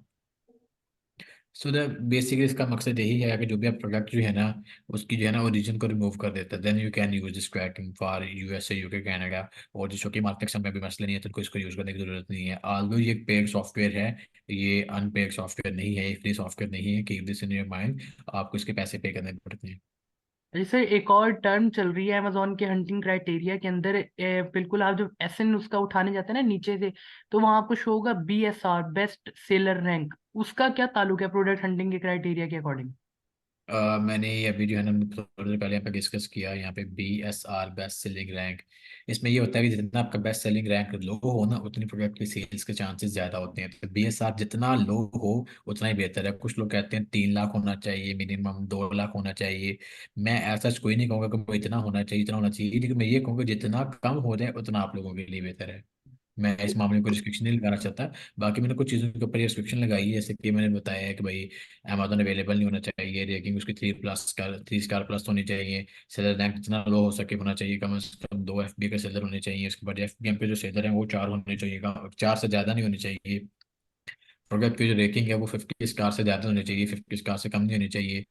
सो द बेसिकली इसका मकसद यही है कि जो भी आप प्रोडक्ट जो है ना उसकी जो है ना ओरिजिन को रिमूव कर देता है, then you can use this cracking for USA, UK, Canada, और जिसको कि मार्केट में भी मसला नहीं है तो उनको इसको यूज़ करने की जरूरत नहीं है। ऑल्दो ये एक पेड सॉफ्टवेयर है, ये अनपेड सॉफ्टवेयर नहीं है, ये फ्री सॉफ्टवेयर नहीं है, keep this in your mind. आपको इसके पैसे पे करने पड़ते हैं। जैसे एक और टर्म चल रही है अमेजोन के हंटिंग क्राइटेरिया के अंदर, बिल्कुल आप जब एसएन उसका उठाने जाते हैं ना नीचे से, तो वहां आपको शो होगा बीएसआर, बेस्ट सेलर रैंक। उसका क्या ताल्लुक है प्रोडक्ट हंटिंग के क्राइटेरिया के अकॉर्डिंग? मैंने ये अभी जो है ना थोड़ी देर पहले यहाँ पे डिस्कस किया, यहाँ पे BSR बेस्ट सेलिंग रैंक। इसमें ये होता है कि जितना आपका बेस्ट सेलिंग रैंक लो हो ना उतनी प्रोडक्ट की सेल्स के चांसेस ज़्यादा होते हैं। तो BSR जितना लो हो उतना ही बेहतर है। कुछ लोग कहते हैं 3 लाख होना चाहिए, मिनिमम 2 लाख होना चाहिए। मैं ऐसा कोई नहीं कहूँगा कि वो इतना होना चाहिए, इतना होना चाहिए, लेकिन मैं ये कहूँगा जितना कम हो जाए उतना आप लोगों के लिए बेहतर है। मैं इस मामले में कोई रिस्ट्रिक्शन नहीं लगाना चाहता। बाकी मैंने कुछ चीज़ों के ऊपर रिस्ट्रिक्शन लगाई है, जैसे कि मैंने बताया है कि भाई अमेजोन अवेलेबल नहीं होना चाहिए, रेटिंग उसकी 3 स्टार प्लस होनी चाहिए, सेलर रैंक जितना लो हो सके होना चाहिए, कम से कम 2 FBA के सेलर होने चाहिए, उसके बाद FBM के जो सेलर हैं वो 4 होने चाहिए, 4 से ज़्यादा नहीं होने चाहिए। प्रोडक्ट की जो रेटिंग है वो 50 स्टार से ज़्यादा होनी चाहिए, 50 स्टार से कम नहीं होनी चाहिए।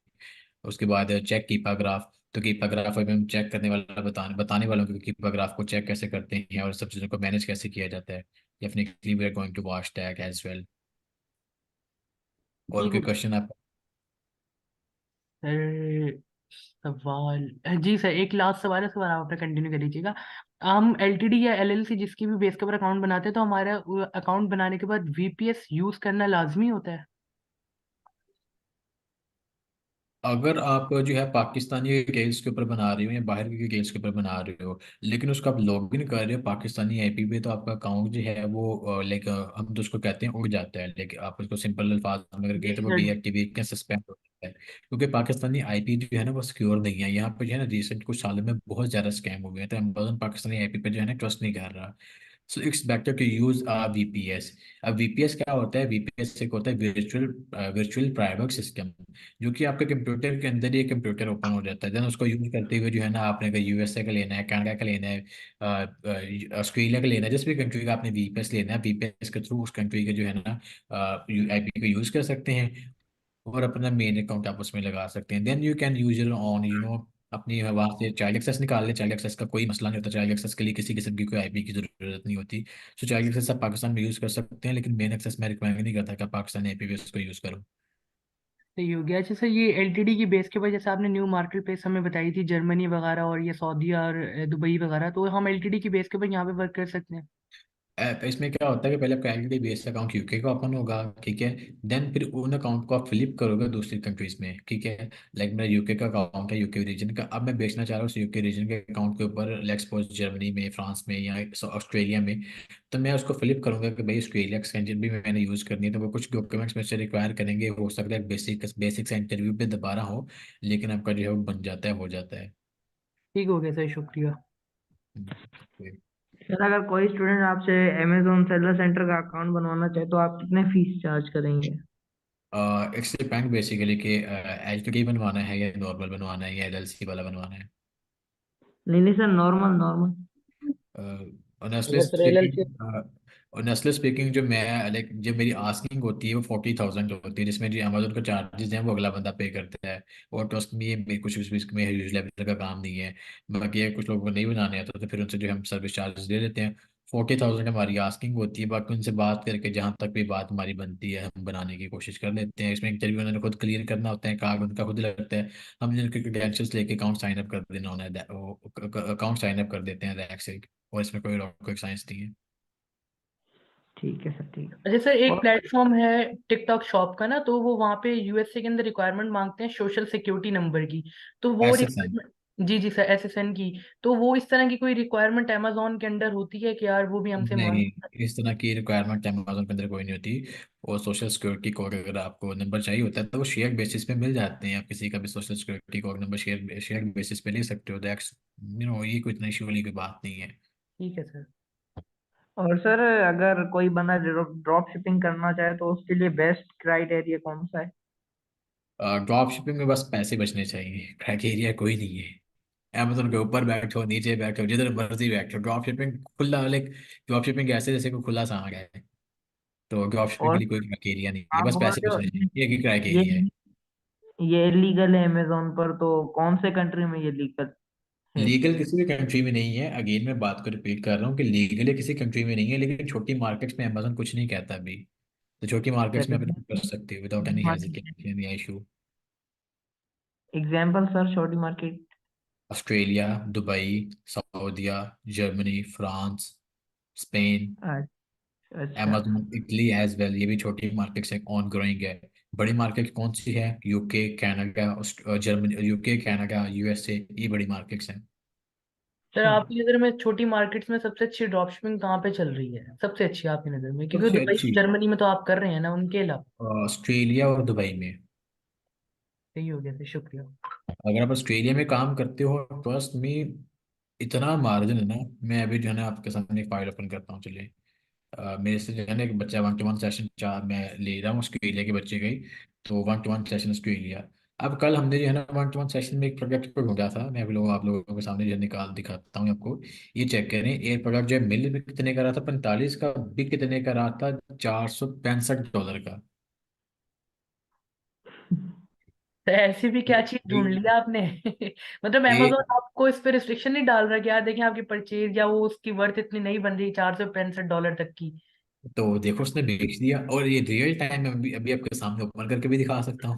उसके बाद चेक कीपा ग्राफ। तो कीपा ग्राफ अभी हम चेक करने वाला बताने वालों को कीपा ग्राफ को चेक कैसे करते हैं और सब चीज़ों को मैनेज कैसे किया जाता है। Definitely we are going to watch that as well. और ठीक कोई है क्वेश्चन आप? सर। सवाल, जी सर, एक लास्ट सवाल है, सवाल आप अपना कंटिन्यू कर लीजिएगा। हम एलटीडी या एलएलसी जिसकी भी बेस के ऊपर अकाउंट बनाते हैं, तो हमारा अकाउंट बनाने के बाद वीपीएस यूज करना लाजमी होता है? अगर आप जो है पाकिस्तानी केस के ऊपर बना रहे हो या बाहर के केस के ऊपर बना रहे हो, लेकिन उसका आप लॉगिन कर रहे हो पाकिस्तानी आईपी पे, तो आपका अकाउंट जो है वो लाइक हम तो उसको कहते हैं उड़ जाता है। लेकिन आप उसको सिंपल अल्फाज में अगर कहें तो वो सर, डीएक्टिवेट या सस्पेंड हो जाता है, क्योंकि पाकिस्तानी आईपी जो है ना वो सिक्योर नहीं है। यहाँ पे जो है ना रिसेंट कुछ सालों में बहुत ज़्यादा स्कैम हो गए हैं, तो अमेजोन पाकिस्तानी आईपी पे जो है ना ट्रस्ट नहीं कर रहा। So it's better to use VPS। अब VPS क्या होता है? VPS एक होता है वर्चुअल वर्चुअल प्राइवेट सिस्टम, जो कि आपके कंप्यूटर के अंदर ही कंप्यूटर ओपन हो जाता है। देन उसको यूज करते हुए जो है ना आपने अगर यूएसए का लेना है, कनाडा का लेना है, ऑस्ट्रेलिया का लेना है, जिस भी कंट्री का आपने VPS लेना है, VPS के थ्रू उस कंट्री के जो है ना आईपी को यूज कर सकते हैं और अपना मेन अकाउंट आप उसमें लगा सकते हैं। Then you can use your own अपनी वहाँ से चाइल्ड एक्सेस निकाल लें। चाइल्ड एक्सेस का कोई मसला नहीं होता, चाइल्ड एक्सेस के लिए किसी किस्म की कोई आईपी की जरूरत नहीं होती। सो चाइल्ड एक्सेस आप पाकिस्तान में यूज़ कर सकते हैं, लेकिन मेन एक्सेस मैं रिकमेंड नहीं करता कि आप पाकिस्तानी आईपी बेस को यूज़ करो। सही हो गया। अच्छा सर, ये एलटीडी की बेस के ऊपर जैसे आपने न्यू मार्केट प्लेस हमें बताई थी, जर्मनी वगैरह और ये सऊदी और दुबई वगैरह, तो हम एलटीडी की बेस के ऊपर यहाँ पे वर्क कर सकते हैं? इसमें क्या होता है कि पहले आपका एलटीडी बेस्ड अकाउंट यूके का ओपन होगा, ठीक है। देन फिर उन अकाउंट को आप फ्लिप करोगे दूसरी कंट्रीज में, ठीक है। लाइक मेरा यूके का अकाउंट है, यूके रीजन का, अब मैं बेचना चाह रहा हूँ यूके रीजन के अकाउंट के ऊपर, लेट्स सपोज जर्मनी में, फ्रांस में या ऑस्ट्रेलिया में। तो मैं उसको फ्लिप करूंगा कि भाई ऑस्ट्रेलिया का इंजन भी मैंने यूज़ करनी है, तो वो कुछ डॉक्यूमेंट्स में से रिक्वायर करेंगे। हो सकता है बेसिक बेसिक इंटरव्यू पे दोबारा हो, लेकिन आपका जो है वो बन जाता है, हो जाता है। ठीक हो गया सर, शुक्रिया। हम्म। सर अगर कोई स्टूडेंट आपसे अमेजोन सेलर सेंटर का अकाउंट बनवाना चाहे तो आप कितने फीस चार्ज करेंगे? इट्स डिपेंड बेसिकली कि एलटीडी बनवाना है या नॉर्मल बनवाना है या एलएलसी वाला बनवाना है। नहीं नहीं सर, नॉर्मल नॉर्मल। ऑनेस्टली अगर sir LLC speaking honestly speaking जो मैं लाइक जो मेरी आस्किंग होती है वो 40,000 होती है, जिसमें जो अमेजोन का चार्जेस हैं वो अगला बंदा पे करता है। और ट्रस्ट में ये कुछ में ह्यूज लेवल का काम नहीं है। बाकी ये कुछ लोगों को नहीं बनाने आता तो फिर उनसे जो हम सर्विस चार्जेस दे देते हैं। 40,000 हमारी आस्किंग होती है, बाकी उनसे बात करके जहाँ तक भी बात हमारी बनती है हम बनाने की कोशिश कर लेते हैं। इसमें इंटरव्यू उन्होंने खुद क्लियर करना होता है, कार्ड उनका खुद लगता है। हम उनके क्रेडेंशियल्स लेके अकाउंट साइन अप कर देना होना है, अकाउंट साइन अप कर देते हैं रैक से। और इसमें कोई रॉकेट साइंस नहीं है। ठीक है सर, ठीक है। अच्छा सर, एक और प्लेटफॉर्म है टिकटॉक शॉप का ना, तो वो वहाँ पे यूएसए के अंदर रिक्वायरमेंट मांगते हैं सोशल सिक्योरिटी नंबर की। तो वो SSN। रिक्वायरमेंट, जी जी सर, एसएसएन की। तो वो इस तरह की कोई रिक्वायरमेंट अमेजोन के अंदर होती है कि यार वो भी हमसे मांग? नहीं, इस तरह की रिक्वायरमेंट अमेजोन के अंदर कोई नहीं होती। और सोशल सिक्योरिटी कोड अगर आपको नंबर चाहिए होता है तो वो शेयर बेसिस पे मिल जाते हैं। आप किसी का भी social security code number share share basis पे ले सकते हो। दैट्स ये कोई इतना इशू वाली कोई बात नहीं है। ठीक है सर। सर अगर कोई बंदा ड्रॉप शिपिंग करना चाहे तो उसके लिए बेस्ट क्राइटेरिया कौन सा है? ड्रॉप शिपिंग में बस पैसे बचने चाहिए, क्राइटेरिया कोई नहीं है। अमेजोन के ऊपर बैठो, नीचे बैठो, जिधर मर्जी बैठो, ड्रॉप शिपिंग खुला, लाइक ड्रॉप शिपिंग ऐसे जैसे कोई खुला सांग है। तो ड्रॉप शिपिंग के और लिए कोई क्राइटेरिया नहीं है, आप बस बोल पैसे रहे हो बचाने चाहिए, एक ही ये क्राइटेरिया है। ये इलीगल है अमेजोन पर, तो कौन से कंट्री में ये लीगल है? लीगल किसी भी कंट्री में नहीं है, अगेन मैं बात को रिपीट कर रहा हूँ कि लीगल किसी कंट्री में नहीं है, लेकिन छोटी मार्केट्स में अमेजोन कुछ नहीं कहता अभी। तो छोटी मार्केट्स में आप कर सकते हो विदाउट एनी हेजिटेशन या इशू। एग्जाम्पल सर, छोटी market. Australia, Dubai, Saudia, Germany, France, Spain, अच्छा। amazon इटली एज वेल, ये भी छोटी मार्केट्स है, ऑन ग्रोइंग है। बड़ी मार्केट कौन सी है? UK, Canada, Germany, UK, Canada, USA, ये बड़ी मार्केट्स हैं। सर अच्छा, आपकी नज़र में छोटी मार्केट्स में सबसे अच्छी ड्रॉप शिपिंग कहाँ पे चल रही है, सबसे अच्छी आपकी नज़र में? क्योंकि सबसे दुबई अच्छी जर्मनी में तो आप कर रहे हैं ना, उनके अलावा। ऑस्ट्रेलिया और दुबई में। सही हो गया सर, शुक्रिया। अगर आप ऑस्ट्रेलिया में काम करते हो, ट्रस्ट मी, इतना मार्जिन है ना। मैं अभी जो है ना आपके सामने एक फाइल ओपन करता हूँ, चलिए। मेरे से जो है ना एक बच्चा 1-to-1 सेशन चार मैं ले रहा हूँ ऑस्ट्रेलिया के बच्चे का ही। तो 1-to-1 सेशन ऑस्ट्रेलिया। अब कल हमने जो है ना 1-to-1 सेशन में एक प्रोडक्ट को ढूंढा था, मैं अभी लोग आप लोगों के सामने जो है निकाल दिखाता हूँ आपको। ये चेक करें, एक प्रोडक्ट जो है मिल में कितने का रहा था 45 का, बिक कितने का रहा था $465 का। तो ऐसी भी क्या चीज ढूंढ लिया आपने? मतलब एक अमेजोन आपको इस पे रिस्ट्रिक्शन नहीं डाल रहा कि यार देखें आपकी परचेज या वो उसकी वर्थ इतनी नहीं बन रही $465 तक की? तो देखो उसने बेच दिया, और ये रियल टाइम में अभी अभी आपके सामने ओपन करके भी दिखा सकता हूँ।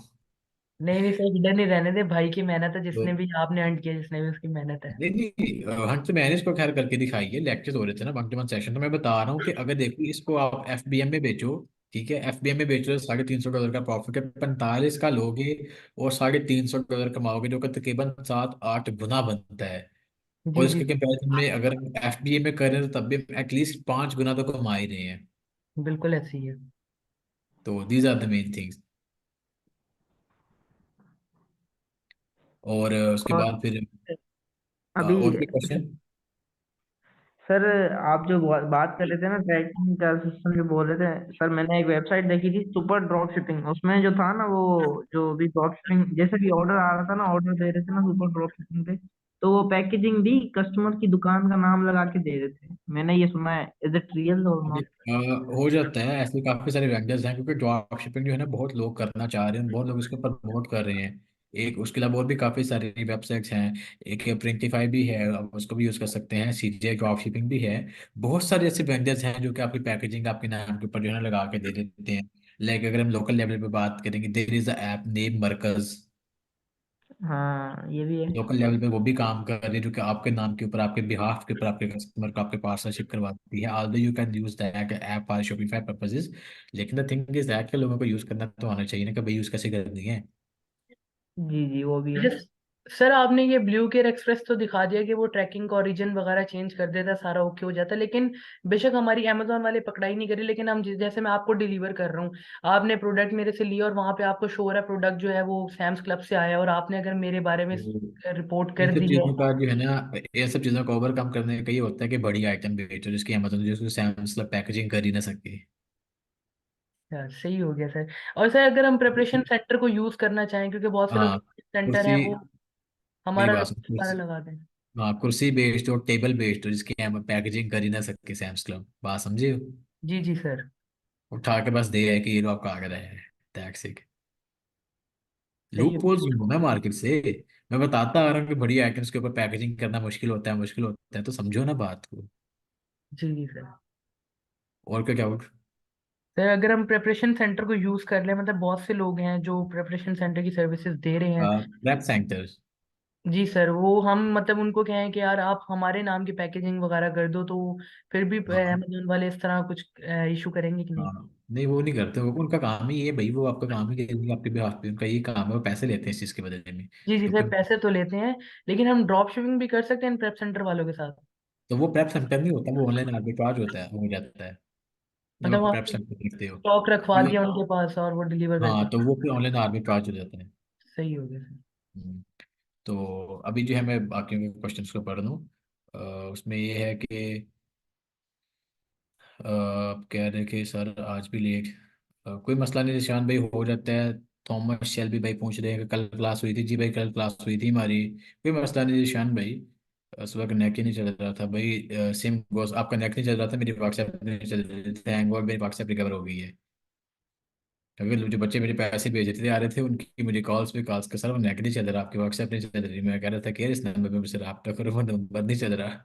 नहीं नहीं सर, हिडन नहीं रहने दे, भाई की मेहनत है, तो जिसने भी आपने अर्न किया, जिसने भी उसकी मेहनत है। नहीं नहीं, हंट तो मैंने इसको खैर करके दिखाई है, लेक्चर्स हो रहे थे ना 1-to-1 सेशन, तो मैं बता रहा हूँ कि अगर देखो इसको आप एफबीएम में बेचो, ठीक है, एफबीएम में बेचो, $350 का प्रॉफिट है, 45 का लोगे और $350 कमाओगे, जो कि तकरीबन 7-8 गुना बनता है। और जी जी इसके कंपैरिजन में अगर एफबीए में करें तो तब भी एटलीस्ट 5 गुना तो कमा ही रहे हैं। बिल्कुल ऐसी ही है। तो these are the main things. और उसके और बाद फिर अभी और कोई क्वेश्चन? सर, आप जो बात कर रहे थे ना ट्रैकिंग का सिस्टम जो बोल रहे थे सर, मैंने एक वेबसाइट देखी थी सुपर ड्रॉप शिपिंग। उसमें जो था ना, वो जो भी ड्रॉप शिपिंग जैसे भी ऑर्डर आ रहा था ना, ऑर्डर दे रहे थे ना सुपर ड्रॉप शिपिंग पे, तो वो पैकेजिंग भी कस्टमर की दुकान का नाम लगा के दे रहे थे। मैंने ये सुना है, इज इट रियल और अभी, नॉट? हो जाता है ऐसे, काफी सारे वेंडर्स हैं, क्योंकि ड्रॉप शिपिंग जो है ना बहुत लोग करना चाह रहे हैं, बहुत लोग इसके ऊपर प्रमोट कर रहे हैं। एक उसके अलावा और भी काफी सारी वेबसाइट्स हैं। एक प्रिंटिफाई भी है, आप उसको भी यूज कर सकते हैं, सीजे ड्रॉप शिपिंग भी है। बहुत सारे ऐसे वेंडर्स हैं जो कि आपकी पैकेजिंग आपके नाम के ऊपर जो है ना लगा के दे देते हैं। लाइक अगर हम लोकल लेवल पे बात करेंगे, there is a app name Markaz. हाँ, ये भी है। लोकल लेवल पे वो भी काम कर रही है, जो कि आपके नाम के ऊपर, आपके बिहाफ के ऊपर, आपके कस्टमर को आपके पार्सल शिप करवाती है। Although you can use that app for Shopify purposes, लेकिन द थिंग इज दैट कि लोगों को यूज करना तो आना चाहिए ना, कि भाई यूज कैसे करनी है। जी जी, वो भी है। अच्छा सर, आपने ये ब्लू केयर एक्सप्रेस तो दिखा दिया कि वो ट्रैकिंग का ओरिजिन वगैरह चेंज कर देता, सारा ओके हो जाता, लेकिन बेशक हमारी अमेजोन वाले पकड़ाई नहीं करी, लेकिन हम जैसे मैं आपको डिलीवर कर रहा हूँ, आपने प्रोडक्ट मेरे से लिया और वहां पे आपको शो हो रहा है प्रोडक्ट जो है वो सैम्स क्लब से आया, और आपने अगर मेरे बारे में तो रिपोर्ट इन कर सब दी है। चीज़ों का जो है ना, ये सब चीज़ों को ओवरकम करने का ये होता है कि बड़ी आइटम बेचो, जिसकी अमेजोन जिसको सैम्स पैकेजिंग कर ही ना सके। यार सही हो गया सर। और सर अगर हम प्रिपरेशन सेंटर को यूज करना चाहें, क्योंकि बहुत से लोग हाँ, सेंटर हैं कुर्सी, वो मेरी हमारा बात लोग सुन, सारा कुर्सी, लगा दें। हाँ कुर्सी बेच दो, टेबल बेच दो, जिसकी हम पैकेजिंग कर ही ना सके सैम्स क्लब, बात समझे? जी जी सर। उठा के बस दे है कि ये लो आपका आ गया है, टैक्स। सही लूप हो। होल्स ढूंढना मार्केट से। मैं बताता आ रहा हूँ कि बड़ी आइटम्स के ऊपर पैकेजिंग करना मुश्किल होता है, मुश्किल होता है, तो समझो ना बात को। जी जी सर। और क्या क्या सर अगर हम प्रिपरेशन सेंटर को यूज कर ले, मतलब बहुत से लोग हैं जो प्रिपरेशन सेंटर की सर्विसेज दे रहे हैं। Prep centres. जी सर, वो हम मतलब उनको कहें कि यार आप हमारे नाम की पैकेजिंग वगैरह कर दो, तो फिर भी हाँ अमेजोन वाले इस तरह कुछ इशू करेंगे कि नहीं? हाँ, नहीं वो नहीं करते, वो उनका काम ही ये है भाई, वो आपका काम ही है, आपके बिहाफ पे उनका ये काम है, वो पैसे लेते हैं इस चीज़ के बदले में। जी जी क्योंकि सर, पैसे तो लेते हैं, लेकिन हम ड्रॉप शिपिंग भी कर सकते हैं प्रेप सेंटर वालों के साथ। तो वो प्रेप सेंटर नहीं होता, वो ऑनलाइन आर्बिट्राज होता है, हो जाता है जब मतलब आप वहाँ प्रेप पे सेंटर देखते हो। स्टॉक रखवा ये- दिया उनके पास और वो डिलीवर हाँ, करके। तो वो फिर ऑनलाइन आर्बिट्राज हो जाता है। सही हो गया सर। हम्म, तो अभी जो है मैं बाकी के क्वेश्चंस को पढ़ दूँ। उसमें ये है कि आप कह रहे कि सर आज भी लेट, कोई मसला नहीं निशान भाई, हो जाता है, थॉमस शेल्बी भाई पूछ रहे हैं कि कल क्लास हुई थी। जी भाई कल क्लास हुई थी हमारी, कोई मसला नहीं जीशान भाई। सुबह का नेक ही नहीं चल रहा था भाई। सेम गोस, आपका नेक नहीं चल रहा था, मेरी व्हाट्सएप नहीं चल रही थी। थैंक गॉड मेरी व्हाट्सएप रिकवर हो गई है, क्योंकि जो बच्चे मेरे पैसे भेजते आ रहे थे उनकी मुझे कॉल्स पे कॉल्स कर, सर वो नेट नहीं चल रहा, आपकी व्हाट्सएप नहीं चल रही। मैं कह रहा था कि यार इस नंबर पे मुझसे रब्ता करो, वो नंबर नहीं चल रहा।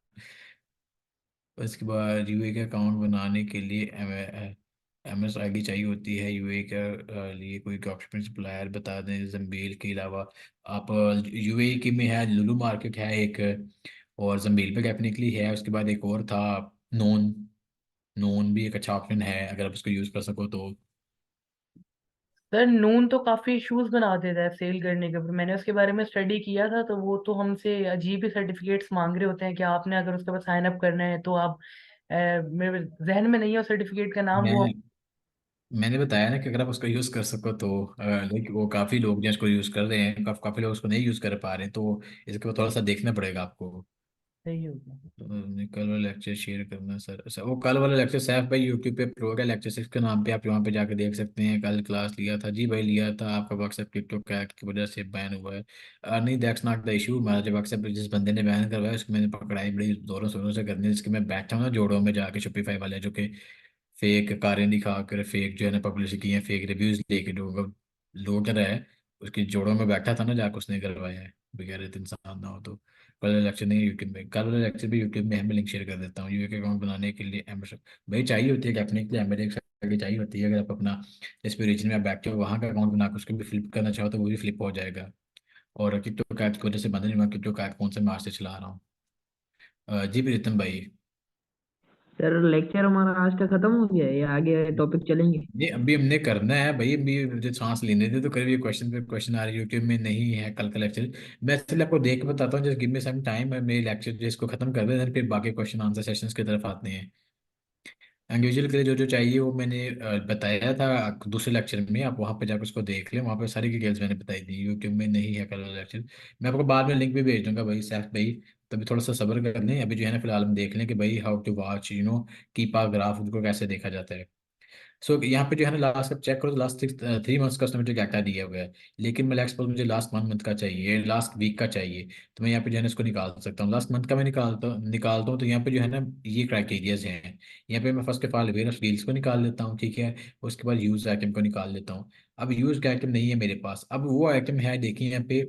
उसके बाद यूए का अकाउंट बनाने के लिए एम एस आई डी चाहिए होती है। यूए का लिए कोई ड्रॉपशिपिंग सप्लायर बता दें जंबील के अलावा। आप यूए की में है लुलु मार्केट है एक, और जंबील पे डेफिनेटली है। उसके बाद एक और था नोन, नोन भी एक अच्छा ऑप्शन है अगर आप उसको यूज़ कर सको तो। सर नून तो काफी इश्यूज बना देता है सेल करने के ऊपर, मैंने उसके बारे में स्टडी किया था, तो वो तो हमसे अजीब ही सर्टिफिकेट्स मांग रहे होते हैं कि आपने अगर उसके बाद साइन अप करना है तो आप मेरे जहन में नहीं है सर्टिफिकेट का नाम वो। मैं मैंने बताया ना कि अगर आप उसको यूज़ कर सको तो लाइक वो काफ़ी लोग जो इसको यूज़ कर रहे हैं, काफ़ी लोग उसको नहीं यूज़ कर पा रहे हैं, तो इसके बाद थोड़ा सा देखना पड़ेगा आपको। सही हो गया। कल वाला लेक्चर शेयर करना सर, सर वो कल वाला लेक्चर सैफ भाई यूट्यूब पे अपलोड है लेक्चर 6 के नाम पे, आप वहाँ पे जाके देख सकते हैं। कल क्लास लिया था जी भाई, लिया था। आपका व्हाट्सएप टिकटॉक एक्ट की वजह से बैन हुआ है। नहीं दैट्स नॉट द इशू। हमारा जो व्हाट्सएप जिस बंदे ने बैन करवाया उसको मैंने पकड़ाई बड़ी जोरों शोरों से करनी, जिसके मैं बैठा हूँ ना जोड़ों में जाके शॉपिफाई वाले, जो कि फेक कारें दिखा कर फेक जो है ना पब्लिसिटी की है, फेक रिव्यूज लेके लोग लूट रहा है। उसकी जोड़ों में बैठा था ना जाकर, उसने करवाया है। बगैर इंसान ना हो तो। कल लेक्चर नहीं है यूट्यूब में, कल वाला लेक्चर भी यूट्यूब में, मैं लिंक शेयर कर देता हूँ। यूए के अकाउंट बनाने के लिए एमएस भाई चाहिए होती है, डेफिनेटली एमएस की चाहिए होती है। अगर आप अपना जिस भी रीजन में आप बैठते हो वहाँ का अकाउंट बनाकर उसको भी फ्लिप करना चाहो तो वो भी फ्लिप हो जाएगा। और क्रिप्टो कैट की वजह से बंद नहीं हुआ, क्रिप्टो कैट कौन से मार्च से चला रहा हूँ। जी प्रीतम भाई। सर लेक्चर हमारा आज का खत्म हो गया है या आगे टॉपिक चलेंगे? नहीं अभी हमने करना है भाई, अभी मुझे सांस लेने दे तो करीब क्वेश्चन पे क्वेश्चन आ रही है यूट्यूब में नहीं है कल का लेक्चर। मैं एक्चुअली आपको देख के बताता हूँ, just give me some time, मेरे लेक्चर जिसको खत्म कर दें फिर बाकी क्वेश्चन आंसर सेशंस की तरफ आते हैं। इंडिविजुअल के लिए जो जो चाहिए वो मैंने बताया था दूसरे लेक्चर में, आप वहाँ पे जाकर उसको देख लें, वहाँ पे सारी डिटेल्स मैंने बताई थी। यूट्यूब में नहीं है कल लेक्चर। मैं आपको बाद में लिंक भी भेज दूंगा भाई सैफ भाई। तभी थोड़ा सा सब्र कर लें, अभी जो है ना फिलहाल हम देख लें कि भाई how to watch Keepa graph, उनको कैसे देखा जाता है। सो यहाँ पे जो है ना लास्ट का चेक करो तो लास्ट 3 मंथ्स का उसने मुझे डाटा दिया हुआ है। लेकिन मैं सपोज मुझे लास्ट 1 मंथ का चाहिए, लास्ट वीक का चाहिए, तो मैं यहाँ पे जो है ना इसको निकाल सकता हूँ। लास्ट मंथ का मैं निकालता हूँ तो यहाँ पे जो है ना ये क्राइटेरियाज हैं। यहाँ पे मैं first of all where deals को निकाल लेता हूँ, ठीक है। उसके बाद यूज आइटम को निकाल लेता हूँ। अब यूज आइटम नहीं है मेरे पास, अब वो आइटम है, देखिए यहाँ पे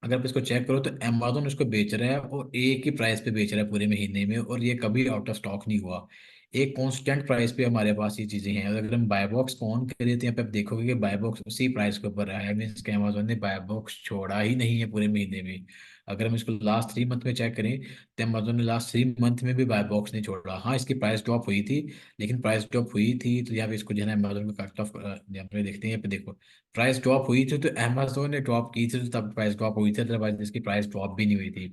अगर आप इसको चेक करो तो अमेजोन इसको बेच रहा है और एक ही प्राइस पे बेच रहा है पूरे महीने में, और ये कभी आउट ऑफ स्टॉक नहीं हुआ। एक कांस्टेंट प्राइस पे हमारे पास ये चीजें हैं। अगर हम बाय बॉक्स को ऑन करें तो यहाँ पे आप देखोगे कि बाय बॉक्स उसी प्राइस के ऊपर रहा है, मीन्स कि अमेजोन ने बाय बॉक्स छोड़ा ही नहीं है पूरे महीने में। अगर हम इसको लास्ट 3 मंथ में चेक करें तो अमेजोन ने लास्ट 3 मंथ में भी बाय बॉक्स नहीं छोड़ा। हाँ इसकी प्राइस ड्रॉप हुई थी, लेकिन प्राइस ड्रॉप हुई थी तो यहाँ पे इसको जो है ना अमेजोन का कट ऑफ यहाँ पे देखते हैं, यहाँ पे देखो प्राइस ड्रॉप हुई थी तो अमेजोन ने ड्रॉप की थी तो तब प्राइस ड्रॉप हुई थी, अदरवाइज इसकी प्राइस ड्रॉप भी नहीं हुई थी।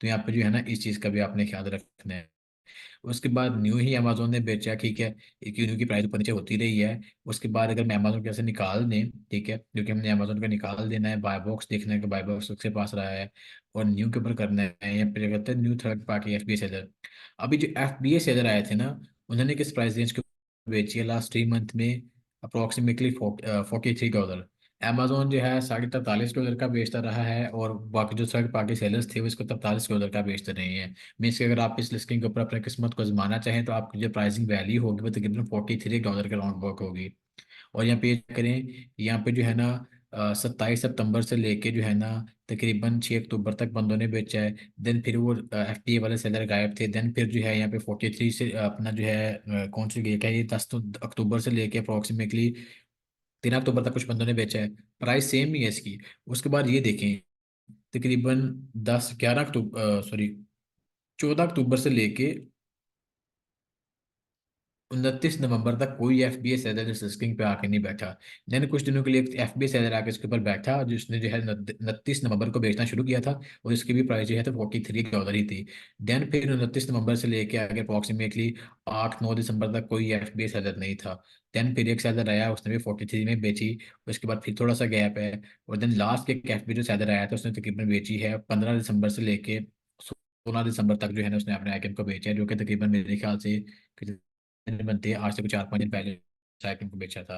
तो यहाँ पे जो है ना इस चीज़ का भी आपने ख्याल रखना है। उसके बाद न्यू ही अमेजोन ने बेचा, ठीक है, एक न्यू की प्राइस ऊपर नीचे होती रही है। उसके बाद अगर मैं अमेजोन कैसे निकाल दें, ठीक है, क्योंकि हमने अमेजोन का निकाल देना है, बाय बॉक्स देखना है कि बाय बॉक्स उसके पास रहा है और न्यू के ऊपर करना है। यहाँ पे क्या कहते हैं new third party F B seller. अभी जो एफ बी ए सेलर आए थे ना, उन्होंने किस प्राइस रेंज को बेची है लास्ट 3 मंथ में? अप्रोक्सीमेटली $43। अमेजोन जो है $43.43 का बेचता रहा है, और बाकी जो थर्ड पार्टी सेलर्स थे वो इसको $43 का बेचते रहे हैं। मीन्स कि अगर आप इस लिस्टिंग के ऊपर अपनी किस्मत को आजमाना चाहें तो आपकी जो प्राइसिंग वैल्यू होगी वो तकरीबन $43 के राउंड वर्क होगी। और यहाँ पे ये करें, यहाँ पे जो है ना 27 सितंबर से लेके जो है ना तकरीबन 6 अक्टूबर तक बंदों ने बेचा है। देन फिर वो एफ टी ए वाले सेलर गायब थे। देन फिर जो है यहाँ पे 43 से अपना जो है कौन सी डेट है ये 10 अक्टूबर से लेके अप्रोक्सीमेटली 3 अक्टूबर तक कुछ बंदों ने बेचा है। प्राइस सेम ही है इसकी। उसके बाद ये देखें तकरीबन 10 11 अक्टूबर सॉरी 14 अक्टूबर से लेके 29 नवंबर तक कोई एफ बी एस एलर इस लिस्टिंग पे आके नहीं बैठा। देन कुछ दिनों के लिए एफ बी एस एलर आके इसके ऊपर बैठा जिसने जो है 29 नवंबर को बेचना शुरू किया था, और इसकी भी प्राइस जो है तो $43 ही थी। देन फिर 29 नवंबर से लेके आगे अप्रॉक्सीमेटली 8 9 दिसंबर तक कोई एफ बी एस एलर नहीं था। देन फिर एक सेलर आया, उसने भी 43 में बेची। उसके बाद फिर थोड़ा सा गैप है, और देन लास्ट के एफ बी जो सेलर आया था उसने तकरीबन बेची है 15 दिसंबर से लेके 16 दिसंबर तक जो है ना उसने अपने आइटम को बेचा है, जो कि तकरीबन मेरे ख्याल से दिन बनते हैं आज से कुछ 4 5 दिन पहले आइटम को बेचा था।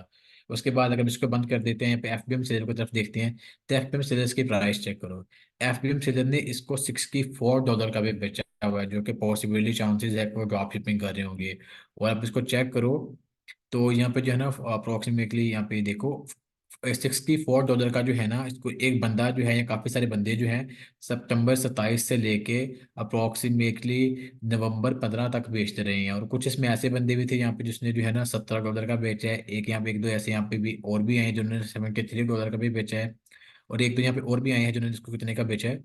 उसके बाद अगर हम इसको बंद कर देते हैं, यहाँ पे एफबीएम सेलर की तरफ देखते हैं, तो एफबीएम सेलर्स की प्राइस चेक करो। एफबीएम सेलर ने इसको $64 का भी बेचा हुआ है, जो कि पॉसिबिलिटी चांसेस है कि वो ड्रॉप शिपिंग कर रहे होंगे। और आप इसको चेक करो तो यहाँ पे जो है ना अप्रोक्सीमेटली यहाँ पे देखो $64 का जो है ना, इसको एक बंदा जो है या काफ़ी सारे बंदे जो हैं सितंबर 27 से लेके अप्रोक्सीमेटली नवंबर 15 तक बेचते रहे हैं। और कुछ इसमें ऐसे बंदे भी थे यहाँ पे जिसने जो है ना $17 का बेचा है, एक यहाँ पे एक दो ऐसे यहाँ पे भी और भी आए हैं जिन्होंने $73 का भी बेचा है। और एक दो यहाँ पे और भी आए हैं जिन्होंने इसको कितने का बेचा है,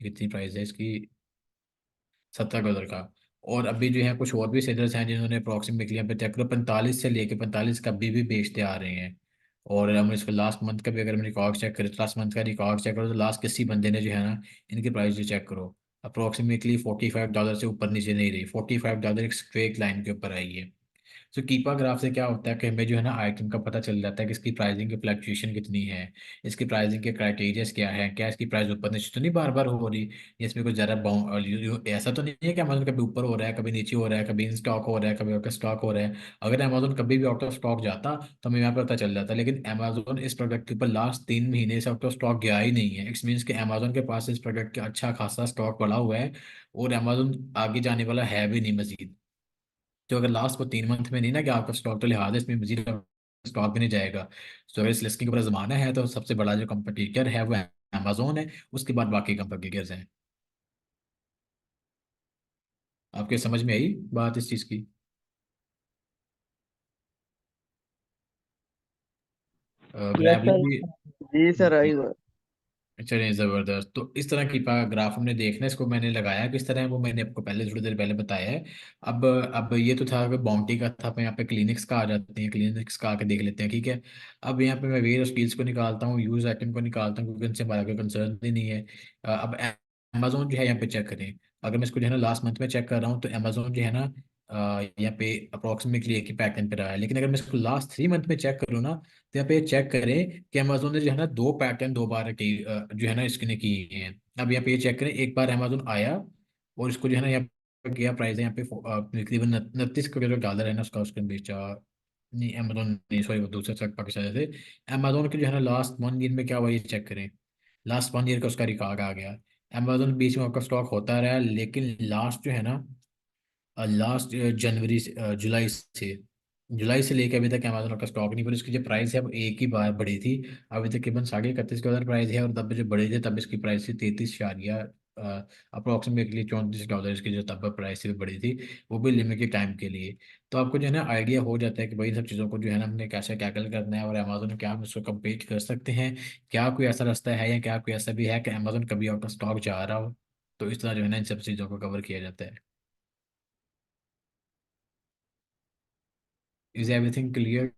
कितनी प्राइस है इसकी, $17 का। और अभी जो है कुछ और भी सेलर्स हैं जिन्होंने अप्रॉक्सीमेटली यहाँ पे चेक करो 45 से लेके 45 का भी बेचते आ रहे हैं। और हम इसको लास्ट मंथ का भी अगर हम रिकॉर्ड चेक करें तो लास्ट मंथ का रिकॉर्ड चेक करो तो लास्ट किसी बंदे ने जो है ना, इनकी प्राइस जो चेक करो अप्रोक्सीमेटली $45 से ऊपर नीचे नहीं रही, $45 एक स्ट्रेट लाइन के ऊपर आई है। तो कीपा ग्राफ से क्या होता है कि हमें जो है ना आइटम का पता चल जाता है कि इसकी प्राइसिंग की फ्लक्चुएशन कितनी है, इसकी प्राइसिंग के क्राइटेरियाज क्या है, क्या इसकी प्राइस ऊपर नीचे तो नहीं बार बार हो रही, या इसमें कुछ ज़्यादा बाउंड ऐसा तो नहीं है कि अमेजोन कभी ऊपर हो रहा है कभी नीचे हो रहा है, कभी इन स्टॉक हो रहा है कभी आउट ऑफ स्टॉक हो रहा है। अगर अमेजोन कभी भी आउट ऑफ स्टॉक जाता तो हमें यहाँ पर पता चल जाता, लेकिन अमेजोन इस प्रोडक्ट के ऊपर लास्ट 3 महीने से आउट ऑफ स्टॉक गया ही नहीं है। इट्स मीन्स कि अमेजोन के पास इस प्रोडक्ट का अच्छा खासा स्टॉक पड़ा हुआ है और अमेजोन आगे जाने वाला है भी नहीं मजीद। जो अगर लास्ट को 3 मंथ में नहीं ना कि आपका स्टॉक तो लिहाजा इसमें मजीद स्टॉक भी नहीं जाएगा। तो अगर इस लिस्टिंग के ऊपर जमाना है तो सबसे बड़ा जो कंपटीटर है वो अमेजोन है, उसके बाद बाकी कंपटीटर्स हैं। आपके समझ में आई बात इस चीज़ की? Yes gravely sir. भी। जी सर, आई। चलिए ज़बरदस्त। तो इस तरह की ग्राफ हमने देखना है, इसको मैंने लगाया किस तरह है वो मैंने आपको पहले थोड़ी देर पहले बताया है। अब ये तो था कि बाउंटी का था, अब यहाँ पे क्लिनिक्स का आ जाते हैं, क्लिनिक्स का आके देख लेते हैं, ठीक है। अब यहाँ पे मैं वेयर स्किल्स को निकालता हूँ, यूज आइटम को निकालता हूँ क्योंकि उनसे हमारा कोई कंसर्न ही नहीं है। अब अमेजोन जो है यहाँ पे चेक करें। अगर मैं इसको जो है ना लास्ट मंथ में चेक कर रहा हूँ तो अमेजोन जो है ना यहाँ पे अप्रोक्सीमेटली एक ही पैटर्न पे रहा है। लेकिन अगर मैं इसको लास्ट 3 मंथ में चेक करूँ ना तो यहाँ पे चेक करें कि अमेजोन ने जो है ना दो पैटर्न दो बार की जो है ना इसने किए हैं। अब यहाँ पे ये चेक करें, एक बार अमेजोन आया और इसको जो है ना यहाँ पे गया, प्राइस है यहाँ पे तकरीबन $29 है ना उसका, उसने बेचा नहीं अमेजोन नहीं, सॉरी वो दूसरा ट्रक पाकिस्तान से। अमेजोन के जो है ना लास्ट 1 ईयर में क्या हुआ ये चेक करें। लास्ट 1 ईयर का उसका रिकॉर्ड आ गया। अमेजोन बीच में आपका स्टॉक होता रहा, लेकिन लास्ट जो है ना लास्ट जनवरी से जुलाई से लेकर अभी तक अमेजोन का स्टॉक नहीं, पर इसकी जो प्राइस है वो एक ही बार बढ़ी थी। अभी तकरीबन $31.5 प्राइस है, और तब जो बढ़े थे तब इसकी प्राइस थी 33 अप्रोक्सीमेटली $34 इसकी जो तब प्राइस थी वो बढ़ी थी, वो भी लिमिटेड टाइम के लिए। तो आपको जो है ना आइडिया हो जाता है कि भाई इन सब चीज़ों को जो है ना हमने कैसे टैकल करना है और अमेजोन क्या हम इसको कम्पीट कर सकते हैं। क्या कोई ऐसा रास्ता है या क्या कोई ऐसा भी है कि अमेजोन कभी आउट ऑफ स्टॉक जा रहा हो। तो इस तरह जो है ना इन सब चीज़ों को कवर किया जाता है। Is everything clear?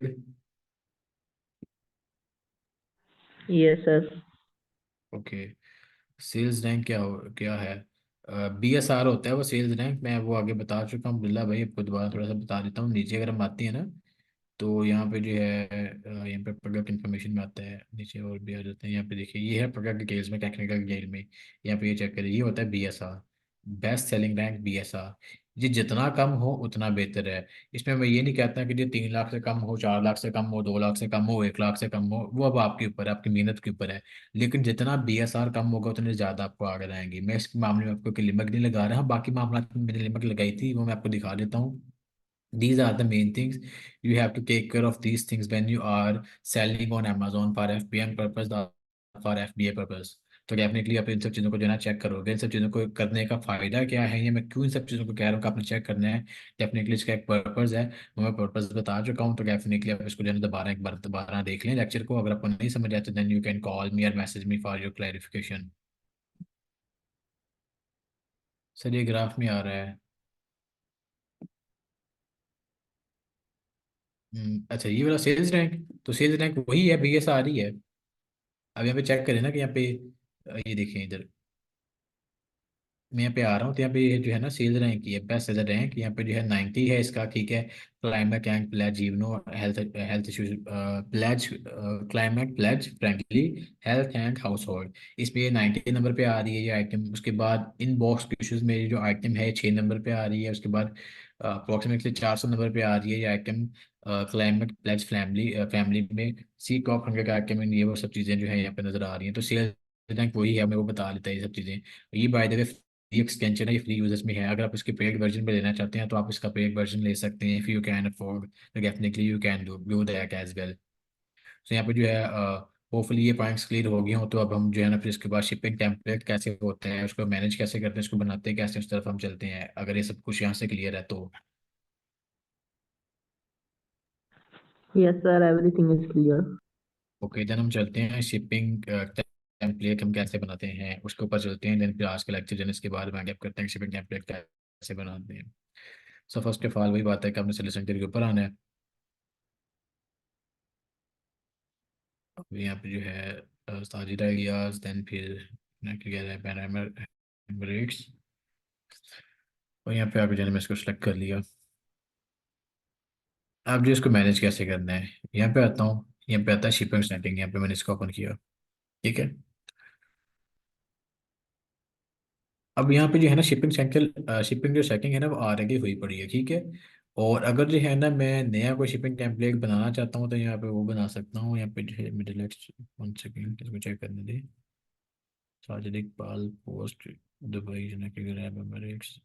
Yes sir. Okay. Sales rank क्या है? BSR होता है वो सेल्स रैंक, मैं वो आगे बता चुका हूँ बिल्ला भाई, आपको दोबारा थोड़ा सा बता देता हूँ। नीचे अगर हम आती है ना तो यहाँ पे जो है यहाँ पे प्रोडक्ट इन्फॉर्मेशन में आता है, नीचे और भी आ जाते हैं। यहाँ पे देखिए ये है प्रोडक्ट डिटेल्स में, टेक्निकल डिटेल में यहाँ पे ये चेक करिए, ये होता है BSR, best selling rank BSR। ये जितना कम हो उतना बेहतर है। इसमें मैं ये नहीं कहता कि ये 3 लाख से कम हो, 4 लाख से कम हो, 2 लाख से कम हो, 1 लाख से कम हो, वो अब आपके ऊपर है, आपकी मेहनत के ऊपर है। लेकिन जितना BSR कम होगा उतने ज़्यादा आपको आगे आएंगे। मैं इस मामले में आपको कोई लिमिट नहीं लगा रहा, बाकी मामला में मैंने लिमिट लगाई थी वो मैं आपको दिखा देता हूँ। These are the main things. You have to take care of these things when you are selling on Amazon for FBM purpose or for FBA purpose. तो डेफिनेटली आप इन सब चीज़ों को जो है ना चेक करोगे। इन सब चीज़ों को करने का फ़ायदा क्या है, ये मैं क्यों इन सब चीज़ों को कह रहा हूँ कि आपने चेक करना है। डेफिनेटली इसका एक पर्पज़ है, वो मैं पर्पज़ बता चुका हूँ। तो डेफिनेटली आप इसको जो है ना दोबारा एक बार दोबारा देख लें लेक्चर को। अगर आपको नहीं समझ आया तो then you can call me और message me for your clarification. Sir ये ग्राफ में आ रहा है। अच्छा ये वाला सेल्स रैंक, तो सेल्स रैंक वही है, BSR ही है। अब यहाँ पे चेक करें ना कि यहाँ पे ये देखें इधर, मैं यहाँ पे आ रहा हूँ, तो यहाँ पे ये जो है ना सेल रैंक की है, बेस्ट सेलर रैंक यहाँ पे जो है 90 है इसका, ठीक है। क्लाइमेट एंड प्लेज इवनो health health issues pledge climate pledge friendly health and household, इस पे ये 90 नंबर पे आ रही है ये आइटम। उसके बाद इन बॉक्स इश्यूज में जो आइटम है 6 नंबर पे आ रही है। उसके बाद अप्रोक्सीमेटली 400 नंबर पे आ रही है ये item climate pledge family family में सी टॉप 100 का आइटम। ये वो सब चीज़ें जो है यहाँ पे नज़र आ रही हैं। तो सेल रैंक वही है, हमें वो बता देता है ये सब चीज़ें। ये by the way free extension है, ये फ्री यूजर्स में है। अगर आप इसके पेड वर्जन पे लेना चाहते हैं तो आप इसका पेड वर्जन ले सकते हैं, इफ़ यू कैन अफोर्ड, तो definitely you can do that as well. तो यहाँ पे जो है होपफुली ये पॉइंट्स क्लियर हो गए हों। तो अब हम जो है ना फिर इसके बाद शिपिंग टेम्पलेट कैसे होते हैं, उसको मैनेज कैसे करते हैं, उसको बनाते हैं कैसे, उस तरफ हम चलते हैं, अगर ये सब कुछ यहाँ से क्लियर है तो। Yes, sir, everything is clear. Okay then हम चलते हैं शिपिंग टेम्पलेट हम कैसे बनाते हैं उसके ऊपर चलते हैं। देन फिर आज का लेक्चर देने इसके बाद में आगे करते हैं शिपिंग टेम्पलेट कैसे बनाते हैं। सो फर्स्ट ऑफ ऑल वही बात है कि आपने सेल सेंटर के ऊपर आना है। अभी यहाँ पे जो है साजिद आइडियाज, देन फिर क्लियर है पैनामा एमिरेट्स, और यहाँ पे आगे जाने में इसको सेलेक्ट कर लिया। अब जो इसको मैनेज कैसे करना है, यहाँ पे आता हूँ, यहाँ पे आता है शिपिंग सेटिंग, यहाँ पे मैंने इसको ओपन किया, ठीक है। अब यहाँ पे जो है ना शिपिंग जो सेटिंग है ना वो ऑलरेडी हुई पड़ी है, ठीक है। और अगर जो है ना मैं नया कोई शिपिंग टेम्पलेट बनाना चाहता हूँ तो यहाँ पे वो बना सकता हूँ। यहाँ पे जो है मिडिल एक्स, 1 सेकेंड इसको चेक करने दे। साजिद इकबाल पोस्ट दुबई जनक एमिरेट्स,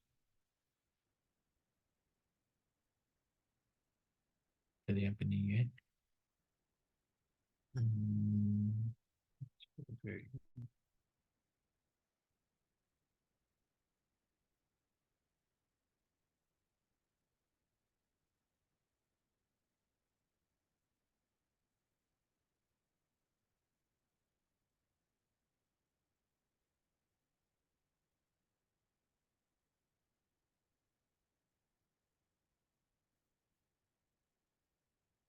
चलिए यहाँ पे नहीं है। हम्म,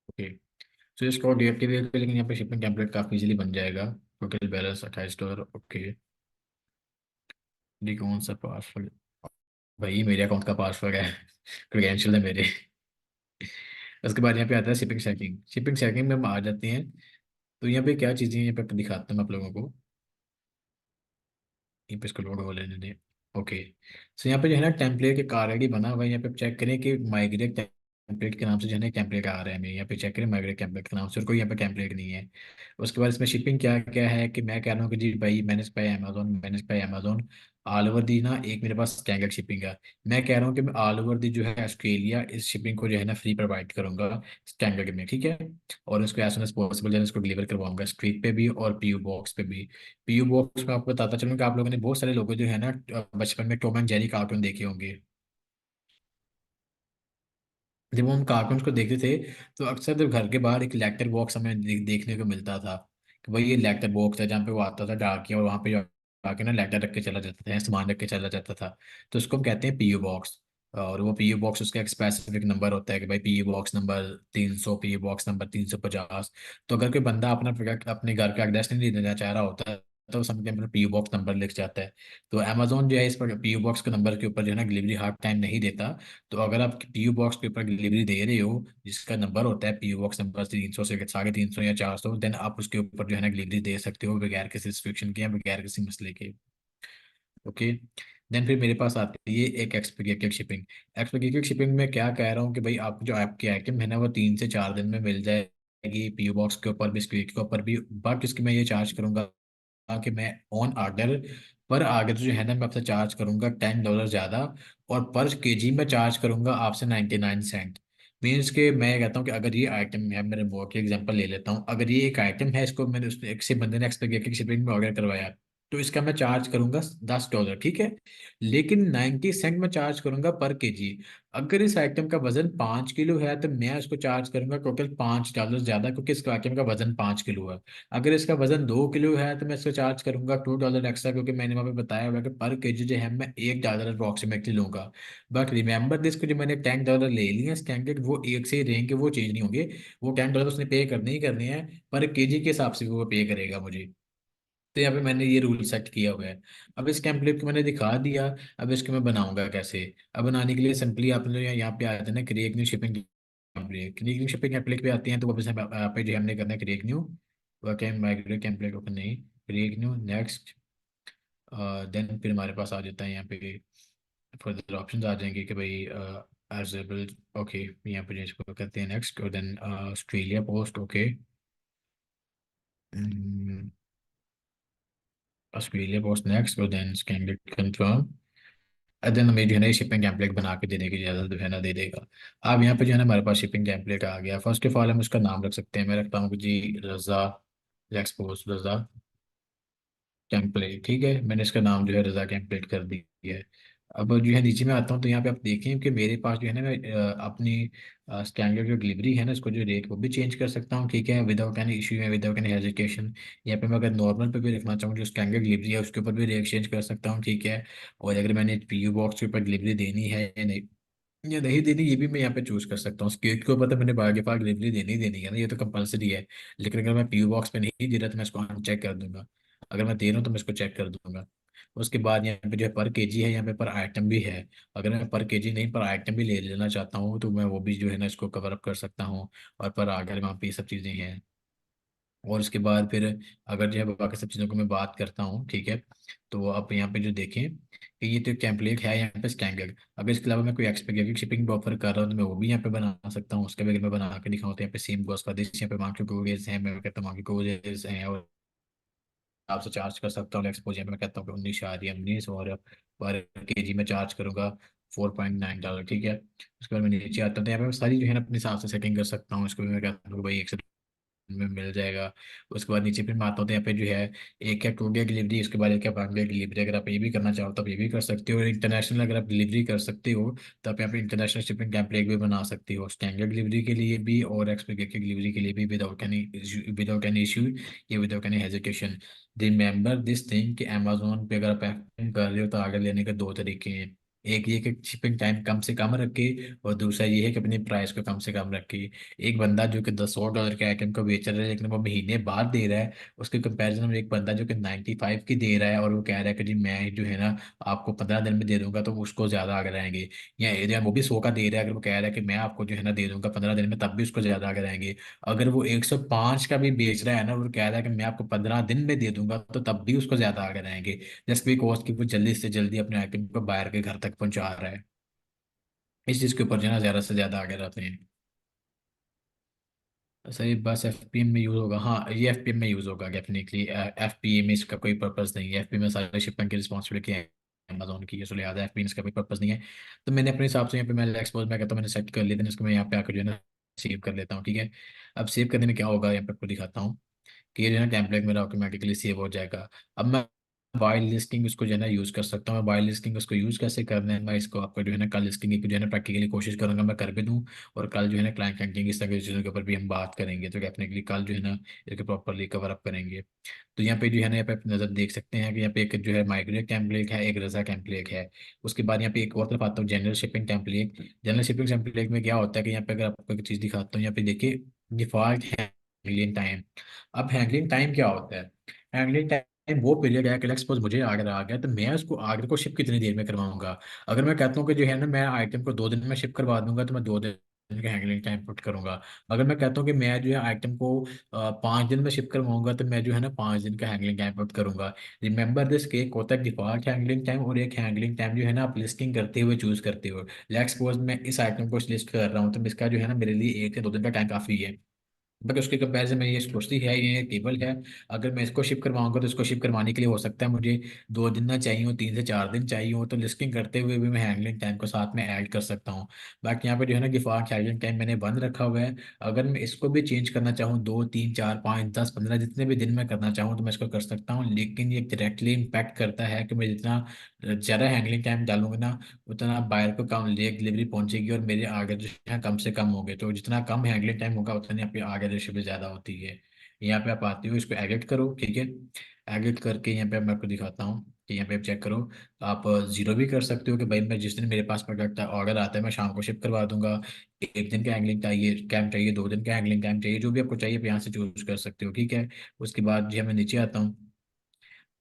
ओके। तो इसको डीएक्टिवेट करके, लेकिन यहाँ पे शिपिंग टेम्पलेट काफ़ी इजीली बन जाएगा। Total balance 28 dollar, okay. ये कौन सा पासवर्ड, भाई मेरे अकाउंट का पासवर्ड है, क्रेडेंशियल है मेरे। उसके बाद यहाँ पे आता है शिपिंग सेटिंग। शिपिंग सेटिंग में हम आ जाते हैं। तो यहाँ पे क्या चीज़ें हैं, यहाँ पे दिखाता हूँ मैं आप लोगों को। यहाँ पे इसको लोड हो लेने दें, ओके। सो यहाँ पे जो है ना टेम्पलेट एक ऑलरेडी बना हुआ है। यहाँ पे चेक करें कि माइग्रेट टेम्पलेट के नाम से जो है ना टेम्पलेट आ रहा है हमें। यहाँ पे चेक करें माइग्रेट टेम्पलेट के नाम से, और कोई यहाँ पे टेम्पलेट नहीं है। उसके बाद इसमें शिपिंग क्या क्या है कि मैं कह रहा हूँ कि जी भाई manage by Amazon all over the ना, एक मेरे पास स्टैंडर्ड शिपिंग है। मैं कह रहा हूँ कि मैं ऑल ओवर दी जो है ऑस्ट्रेलिया इस शिपिंग को जो है ना फ्री प्रोवाइड करूंगा स्टैंडर्ड में, ठीक है। और इसको एज सुन एज पॉसिबल जो है इसको डिलीवर करवाऊंगा स्ट्रीट पे भी और पीयू बॉक्स पे भी। पीयू बॉक्स में आपको बताता चलूँ कि आप लोगों ने बहुत सारे लोगों जो है ना बचपन में टॉम एंड जेरी कार्टून देखे होंगे। जब हम कार्टून को देखते थे तो अक्सर जब घर के बाहर एक लेटर बॉक्स हमें देखने को मिलता था कि भाई ये लेटर बॉक्स है, जहाँ पे वो आता था डाकिया, और वहाँ पे जाके ना लेटर रख के चला जाता था, सामान रख के चला जाता था। तो उसको हम कहते हैं पीयू बॉक्स। और वो पीयू बॉक्स उसका एक स्पेसिफिक नंबर होता है कि भाई PU box number 300, PU box number 350। तो अगर कोई बंदा अपना प्रोडक्ट अपने घर का एड्रेस नहीं देना चाह रहा होता है तो समझते अपना पीयू बॉक्स नंबर लिख जाता है। तो अमेजोन जो है इस पर पीयू बॉक्स के नंबर के ऊपर जो है ना डिलीवरी हार्ड टाइम नहीं देता। तो अगर आप पीयू बॉक्स के ऊपर डिलीवरी दे रहे हो जिसका नंबर होता है पीयू बॉक्स नंबर 300 से 350 या 400, देन आप उसके ऊपर जो है ना डिलीवरी दे सकते हो बगैर किसी रिस्ट्रिक्शन के या बगैर किसी मसले के, ओके। देन फिर मेरे पास आती है एक एक्सपीडिएटेड शिपिंग। एक्सपीडिएटेड शिपिंग में क्या कह रहा हूँ कि भाई आप जो आपकी आइटम है ना वो 3 से 4 दिन में मिल जाएगी पीयू बॉक्स के ऊपर भी स्पीड के ऊपर भी, बट इसकी मैं ये चार्ज करूंगा कि मैं ऑन ऑर्डर पर आगे तो जो है ना मैं आपसे चार्ज करूंगा $10 ज़्यादा, और पर केजी में चार्ज करूंगा आपसे 99 सेंट। मीन्स के मैं कहता हूँ कि अगर ये आइटम है, मेरे वो की एग्जांपल ले लेता हूँ, अगर ये एक आइटम है इसको मैंने उस एक से बंदे ने एक्सपेक्ट शिपिंग में ऑर्डर करवाया तो इसका मैं चार्ज करूंगा $10, ठीक है। लेकिन 90 सेंट में चार्ज करूंगा पर केजी। अगर इस आइटम का वजन 5 किलो है तो मैं उसको चार्ज करूंगा टोटल $5 ज़्यादा, क्योंकि इस आइटम का वजन 5 किलो है। अगर इसका वजन 2 किलो है तो मैं इसको चार्ज करूंगा $2 एक्स्ट्रा, क्योंकि मैंने वहाँ पे बताया हुआ है कि पर केजी जो है मैं $1 अप्रोक्सीमेटली लूंगा। बट रिमेंबर दिस को जो मैंने $10 ले लिए स्टैंडर्ड वो एक से ही रहेंगे, वो चेंज नहीं होंगे। वो $10 उसने पे करने ही करने हैं, पर केजी के हिसाब से वो पे करेगा मुझे। तो यहाँ पे मैंने ये रूल सेट किया हुआ है। अब इस टेम्पलेट को मैंने दिखा दिया। अब इसको मैं बनाऊंगा कैसे? अब बनाने के लिए सिंपली आपने यहाँ पे आ जाना, create new shipping template. Create new shipping template पे आते हैं तो वापस यहाँ पे जो हमने करना है create new work migrate template open नहीं, क्रिएट न्यू नेक्स्ट। देन फिर हमारे पास आ जाता है यहाँ पे फर्दर ऑप्शंस आ जाएंगे कि भाई एजेबल। ओके, यहाँ पे इसको करते हैं नेक्स्ट, और then Australia Post. Okay, Australia Post next, और देन कैंडिडेट कंफर्म। देन हमें जो है ना शिपिंग टेम्पलेट बना के देने की इजाज़त जो है ना दे देगा। अब यहाँ पे जो है ना हमारे पास शिपिंग टेम्पलेट आ गया। फर्स्ट ऑफ ऑल हम उसका नाम रख सकते हैं। मैं रखता हूँ कि जी रज़ा एक्सपोज रज़ा टेम्पलेट। ठीक है, मैंने इसका नाम जो है रज़ा टेम्पलेट कर दिया है। अब जो है नीचे में आता हूँ तो यहाँ पे आप देखें कि मेरे पास जो है ना मैं अपनी स्टैंडर्ड जो डिलीवरी है ना, इसको जो रेट वो भी चेंज कर सकता हूँ। ठीक है, विदाउट एनी इशू है, विदाउट एनी हेजिटेशन। यहाँ पे मैं अगर नॉर्मल पे भी रखना चाहूँ, जो स्टैंडर्ड डिलीवरी है उसके ऊपर भी रेट चेंज कर सकता हूँ। ठीक है, और अगर मैंने PO बॉक्स के ऊपर डिलीवरी देनी है या नहीं देनी, ये भी मैं यहाँ पे चूज कर सकता हूँ। स्केट के ऊपर तो मैंने बार के पास डिलीवरी देनी ही देनी है ना, ये तो कंपलसरी है। लेकिन अगर मैं PO बॉक्स पे नहीं दे रहा तो मैं इसको अनचेक कर दूंगा। अगर मैं दे रहा हूँ तो मैं इसको चेक कर दूंगा। उसके बाद यहाँ पे जो है पर केजी है, यहाँ पे पर आइटम भी है। अगर मैं पर केजी नहीं पर आइटम भी ले लेना चाहता हूँ तो मैं वो भी जो है ना इसको कवर अप कर सकता हूँ। और पर आगे वहाँ पे ये सब चीज़ें हैं। और उसके बाद फिर अगर जो है बाकी सब चीज़ों को मैं बात करता हूँ, ठीक है, तो आप यहाँ पे जो देखें कि ये तो टेम्पलेट है यहाँ पे स्टैंडर्ड। अगर इसके अलावा मैं कोई एक्सपेक्टेड शिपिंग भी ऑफर कर रहा हूँ तो मैं वो भी यहाँ पे बना सकता हूँ। उसके भी अगर मैं बना के दिखाऊँ तो यहाँ पे सेम गोस का देश, यहाँ पे वहाँ के कोजेस हैं, मैं कहता हूँ वहाँ के कोजेस हैं, और आपसे चार्ज कर सकता हूँ। एक्सपोज यहाँ पे मैं कहता हूँ कि 19 और पर केजी में चार्ज करूँगा $4.9। ठीक है, उसके बाद मैं नीचे आता हूँ तो यहाँ पे मैं सारी जो है ना अपने हिसाब से सेटिंग कर सकता हूँ। इसको भी मैं कहता हूँ कि भाई में मिल जाएगा। उसके बाद नीचे फिर मैं आता हूँ तो यहाँ पे जो है एक है 2 डे डिलीवरी, उसके बाद एक है 1 डे डिलीवरी। अगर आप ये भी करना चाहो तो आप ये भी कर सकते हो। और इंटरनेशनल अगर आप डिलीवरी कर सकते हो तो आप यहाँ पे इंटरनेशनल शिपिंग टेम्पलेट भी बना सकते हो, स्टैंडर्ड डिलीवरी के लिए भी और एक्सपेक्टेड डिलीवरी के लिए भी, विदाउट एनी इशू या without any hesitation. Remember this thing कि अमेजोन पे अगर आप एक्टिंग कर रहे हो तो आगे लेने के दो तरीके हैं। एक ये कि शिपिंग टाइम कम से कम रखे, और दूसरा ये है कि अपनी प्राइस को कम से कम रखे। एक बंदा जो कि $100 के आइटम को बेच रहा है लेकिन वो महीने बाद दे रहा है, उसके कंपैरिजन में एक बंदा जो कि 95 की दे रहा है और वो कह रहा है कि जी मैं जो है ना आपको 15 दिन में दे दूंगा, तो उसको ज्यादा आगे रहेंगे। या वो भी 100 का दे रहा है, अगर वो कह रहा है कि मैं आपको जो है ना दे दूंगा 15 दिन में, तब भी उसको ज्यादा आगे रहेंगे। अगर वो 105 का भी बेच रहा है ना और कह रहा है कि मैं आपको 15 दिन में दे दूंगा, तो तब भी उसको ज्यादा आगे रहेंगे। जस्ट बिकॉज कि वो जल्दी से जल्दी अपने आइटम को बायर के घर तक पहुंचा रहा है। इस चीज के ऊपर जो है ना ज्यादा से ज्यादा आगे रहते हैं। सही, बस FPM में यूज़ होगा। हाँ, ये FPM में यूज़ होगा डेफिनेटली। FPA में इसका कोई पर्पस नहीं है। FPA में सारे शिपमेंट की रिस्पॉन्सिबिलिटी है अमेजोन की, सो लिहाजा FPA में इसका कोई पर्पस नहीं है। तो मैंने अपने हिसाब से यहाँ पे मैं एक्सपोज मैं कहता हूँ मैंने सेट कर लिया था इसको। मैं यहाँ पे आकर जो है ना सेव कर लेता हूँ। ठीक है, अब सेव करने में क्या होगा यहाँ पे आपको दिखाता हूँ कि ये जो है ना टेम्पलेट मेरा ऑटोमेटिकली सेव हो जाएगा। अब मैं वाइल लिस्टिंग उसको जो है ना यूज़ कर सकता हूँ। वाइल लिस्टिंग उसको यूज़ कैसे करना है, मैं इसको आपको जो है ना कल लिस्टिंग की जो है ना प्रैक्टिकली कोशिश करूंगा मैं कर भी दूँ। और कल जो है ना क्लाइंट रैंकिंग इस तरह की चीज़ों के ऊपर भी हम बात करेंगे, तो डेफिनेटली कल जो है ना इसको प्रॉपरली कवर अप करेंगे। तो यहाँ पे जो है ना यहाँ पे आप नज़र देख सकते हैं कि यहाँ पे एक जो है माइग्रेट टेम्पलेट है, एक रजा टेम्पलेट है। उसके बाद यहाँ पे एक और तरफ आता हूँ general shipping template. General shipping template में क्या होता है कि यहाँ पे अगर आपको एक चीज़ दिखाता हूँ, यहाँ पे देखिए डिफॉल्ट हैंडलिंग टाइम। अब हैंडलिंग टाइम क्या होता है? हैंडलिंग टाइम वो पीरियड है कि सपोज मुझे आगरा आ गया तो मैं उसको आगरा को शिप कितनी देर में करवाऊंगा। अगर मैं कहता हूँ कि जो है ना मैं आइटम को 2 दिन में शिप करवा दूंगा तो मैं 2 दिन का हैंडलिंग टाइम पुट करूंगा। अगर मैं कहता हूँ कि मैं जो है आइटम को 5 दिन में शिप करवाऊंगा तो मैं जो है ना 5 दिन का हैंडलिंग टाइम पुट करूंगा। रिमेंबर दिस के एक होता है डिफॉल्ट हैंडलिंग टाइम और एक हैंडलिंग टाइम जो है ना आप लिस्टिंग करते हुए चूज करते हो। लेट्स सपोज मैं इस आइटम को लिस्ट कर रहा हूँ तो इसका जो है ना मेरे लिए 1 से 2 दिन का टाइम काफी है। बट उसके कंपैरिजन में ये सोचती है, ये टेबल है। अगर मैं इसको शिप करवाऊंगा तो इसको शिप करवाने के लिए हो सकता है मुझे 2 दिन ना चाहिए हो, 3 से 4 दिन चाहिए हो, तो लिस्टिंग करते हुए भी मैं हैंडलिंग टाइम को साथ में ऐड कर सकता हूँ। बाकी यहाँ पे जो है ना डिफॉल्ट हैंडलिंग टाइम मैंने बंद रखा हुआ है। अगर मैं इसको भी चेंज करना चाहूँ 2, 3, 4, 5, 10, 15 जितने भी दिन में करना चाहूँ तो मैं इसको कर सकता हूँ। लेकिन ये डायरेक्टली इम्पैक्ट करता है कि मैं जितना ज़्यादा हैंडलिंग टाइम डालूंगा ना उतना बायर को कम लेट डिलीवरी पहुंचेगी और मेरे आगे जो है कम से कम होंगे। तो जितना कम हैंडलिंग टाइम होगा उतनी आपकी आगे रेशियो भी ज़्यादा होती है। यहाँ पे आप आते हो, इसको एडिट करो। ठीक है, एडिट करके यहाँ पे मैं आपको दिखाता हूँ कि यहाँ पे आप चेक करो। आप जीरो भी कर सकते हो कि भाई मैं जिस दिन मेरे पास प्रोडक्ट ऑर्डर आता है मैं शाम को शिप करवा दूंगा। 1 दिन का हैंडलिंग चाहिए टाइम चाहिए, 2 दिन का हैंडलिंग टाइम चाहिए, जो भी आपको चाहिए आप यहाँ से चूज कर सकते हो। ठीक है, उसके बाद जो है मैं नीचे आता हूँ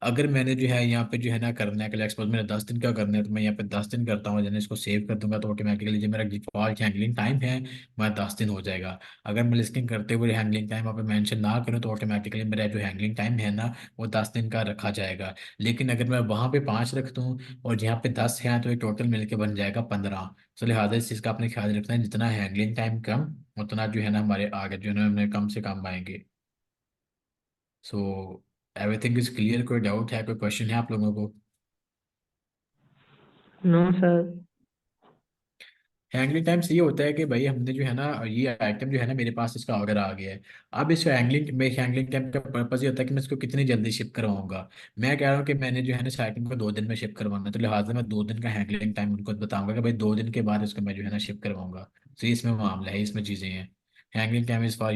अगर मैंने जो है यहाँ पे जो है ना करना है, कल एक्सपोज मेरा 10 दिन का करना है, तो मैं यहाँ पे 10 दिन करता हूँ, जैसे इसको सेव कर दूंगा तो ऑटोमेटिकली जो मेरा डिफॉल्ट हैंडलिंग टाइम है वह 10 दिन हो जाएगा। अगर मैं लिस्टिंग करते हुए हैंडलिंग टाइम वहाँ पे मेंशन ना करूँ तो ऑटोमेटिकली मेरा जो हैंडलिंग टाइम है ना वो 10 दिन का रखा जाएगा। लेकिन अगर मैं वहाँ पे 5 रख दूँ और यहाँ पे 10 है तो ये टोटल मिलके बन जाएगा 15। तो लिहाजा इस चीज़ का आपने ख्याल रखना है, जितना हैंडलिंग टाइम कम उतना जो है ना हमारे आगे जो है ना हमें कम से कम आएंगे। सो एवरीथिंग इज क्लियर, कोई डाउट है, कोई क्वेश्चन है आप लोगों को? No sir. हैंडलिंग टाइम से ये होता है कि भाई हमने जो है ना ये आइटम जो है ना मेरे पास इसका ऑर्डर आ गया है। अब इस हैंडलिंग टाइम का पर्पज ये होता है कि मैं इसको कितनी जल्दी शिप करवाऊंगा। मैं कह रहा हूँ कि मैंने जो है ना इस आइटम को 2 दिन में शिप करवाना है, तो लिहाजा मैं 2 दिन का हैंडलिंग टाइम उनको बताऊंगा कि भाई 2 दिन के बाद इसको मैं जो है ना शिप करवाऊंगा। तो इसमें मामला है, इसमें चीज़ें हैं। Handling time is for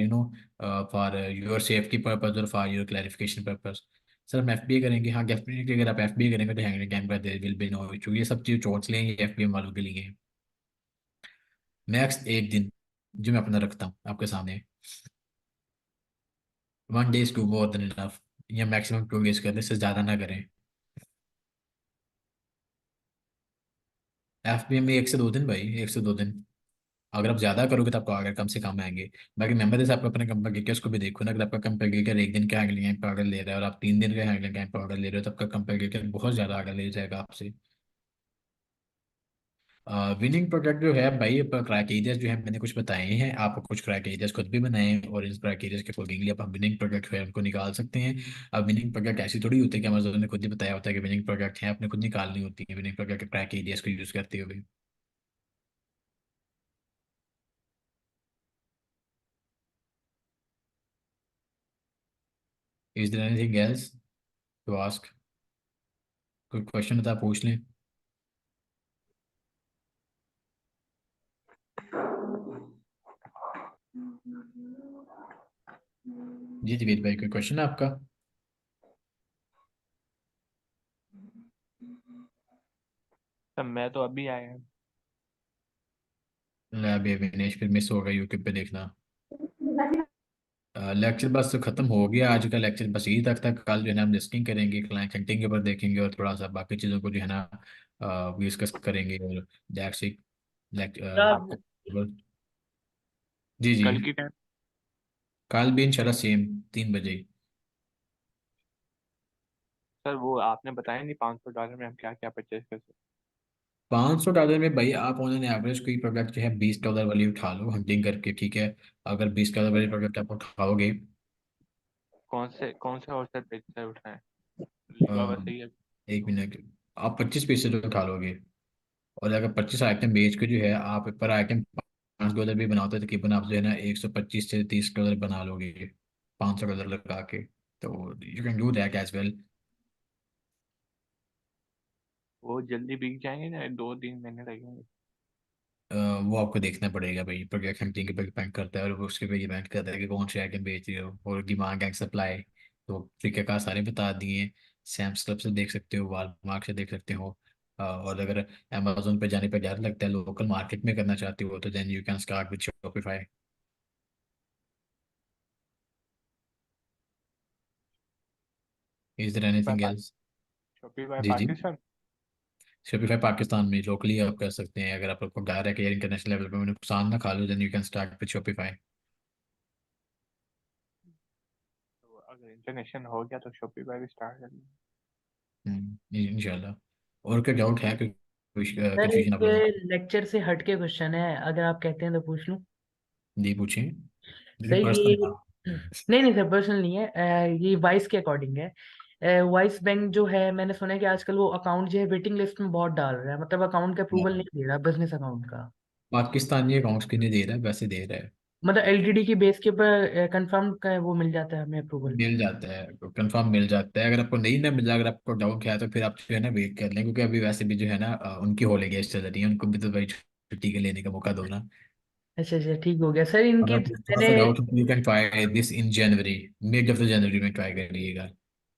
for your safety purpose और for your clarification purpose. Sir हम एफ बी ए करेंगे, हाँ डेफिनेटली अगर आप एफ बी ए करेंगे तो हैंडलिंग टाइम का there will be no issue. ये सब चीज़ चोट्स लेंगे एफ बी ए वालों के लिए। मैक्स 1 दिन जो मैं अपना रखता हूँ आपके सामने। 1 days to more than enough, या मैक्सिमम 2 डेज करें, इससे ज़्यादा ना करें। एफ बी में 1 से 2 दिन भाई, 1 से 2 दिन। अगर आप ज़्यादा करोगे तो आपको अगर कम से कम आएंगे। बाकी मेंबर जैसे आपको अपने कंपनी उसको भी देखो ना, अगर आपका कंपनी 1 दिन का हैंडलिंग टाइम ऑर्डर ले रहा है और आप 3 दिन का हैंडलिंग टाइम ऑर्डर ले रहे हो तो आपका कंपनी बहुत ज़्यादा ऑर्डर ले जाएगा आपसे। विनिंग प्रोडक्ट जो है भाई, क्राइटेरिया जो है मैंने कुछ बताए हैं, आप कुछ क्राइटेरिया खुद भी बनाए हैं और इन क्राइटेरिया के अकॉर्डिंगली आप विनिंग प्रोडक्ट है उनको निकाल सकते हैं। अब विनिंग प्रोडक्ट ऐसी थोड़ी होती है कि अमेजोन ने खुद ही बताया होता है कि विनिंग प्रोडक्ट है, आपने खुद निकालनी होती है विनिंग प्रोडक्ट के क्राइटेरिया को यूज करते हुए। Is there anything else to ask? कोई क्वेश्चन था पूछ लें। जी जवेद भाई, कोई क्वेश्चन है आपका? सर मैं तो अभी आया हूँ। अभी विनेश फिर मिस होगा, यूट्यूब पे देखना। लेक्चर बस खत्म हो गया आज का लेक्चर, बस यही तक था। कल जो है ना हम लिस्टिंग करेंगे, क्लाइंट हंटिंग के ऊपर देखेंगे और थोड़ा सा बाकी चीज़ों को जो है ना डिस्कस करेंगे। और दैट्स इट। आप आपको जी जी, कल की टाइम। कल भी इंशाल्लाह सेम 3 बजे। सर वो आपने बताया नहीं $500 में हम क्या क्या परचेज कर सकते 500 डॉलर में भाई आप ऑन एवरेज कोई प्रोडक्ट जो है $20 वाली उठा लो हंटिंग करके, ठीक है? अगर $20 वाली प्रोडक्ट आप उठाओगे, हैं? कौन से और सर परचेज उठाएं? लिबावा अ, सही है। 1 मिनट, आप 25 पीसेज उठा लोगे और अगर 25 आइटम बेच के जो है आप पर आइटम $5 भी बनाते हो, तकरीबन आप जो है ना 125 से 30 डॉलर बना लोगे $500 लगा के। तो you can do that as well. वो जल्दी बिक जाएंगे ना, 2-3 महीने लगेंगे? वो आपको देखना पड़ेगा भाई, प्रोडक्ट हंटिंग के पे डिपेंड करता है और उसके पे डिपेंड करता है कि कौन से आइटम बेच रहे हो और डिमांड एंड सप्लाई। तो तरीक़ाकार सारे बता दिए। सैम्स क्लब से देख सकते हो, वालमार्ट से देख सकते हो। और अगर अमेजोन पे जाने पे डर लगता है, लोकल मार्केट में करना चाहते हो, तो then you can start with Shopify. Is there anything else? Shopify जी जी, पाकिस्तान। शॉपिफाई पाकिस्तान में लोकली आप कर सकते हैं। अगर आपको डर है कि इंटरनेशनल लेवल पे नुकसान ना खा लो, then you can start with Shopify. तो अगर इंटरनेशनल हो गया तो शॉपिफाई भी स्टार्ट कर लेंगे। इंशाल्लाह। और क्या डाउट है, कोई सर कंफ्यूजन एक आप लोगों को? लेक्चर से हट के क्वेश्चन है, अगर आप कहते हैं तो पूछ लूं। जी पूछें, सर लेकिन पर्सनल ये ना। नहीं नहीं सर, पर्सनल नहीं है। ये वाइस के अकॉर्डिंग है। वाइस बैंक जो है, मैंने सुना है कि आजकल वो अकाउंट जो है वेटिंग लिस्ट में बहुत डाल रहा है, मतलब अकाउंट का अप्रूवल नहीं दे रहा बिजनेस अकाउंट का। पाकिस्तानी अकाउंट्स के लिए दे रहा है, वैसे दे रहा है। मतलब एलटीडी की बेस के ऊपर कंफर्म का वो मिल जाता है हमें अप्रूवल। मिल जाता है, कंफर्म मिल जाता है। अगर आपको नहीं ना मिला, अगर आपको डाउट है तो फिर आप जो है ना वेट कर लें, क्योंकि अभी वैसे भी जो है ना उनकी हॉलीडेज चल रही है, उनको भी तो भाई छुट्टी के लेने का मौका दो ना। अच्छा अच्छा, ठीक हो गया सर। अगर इनकी आपको थोड़ा मैंने सा डाउट हो तो you can try this in January, mid of the January में ट्राई करिएगा।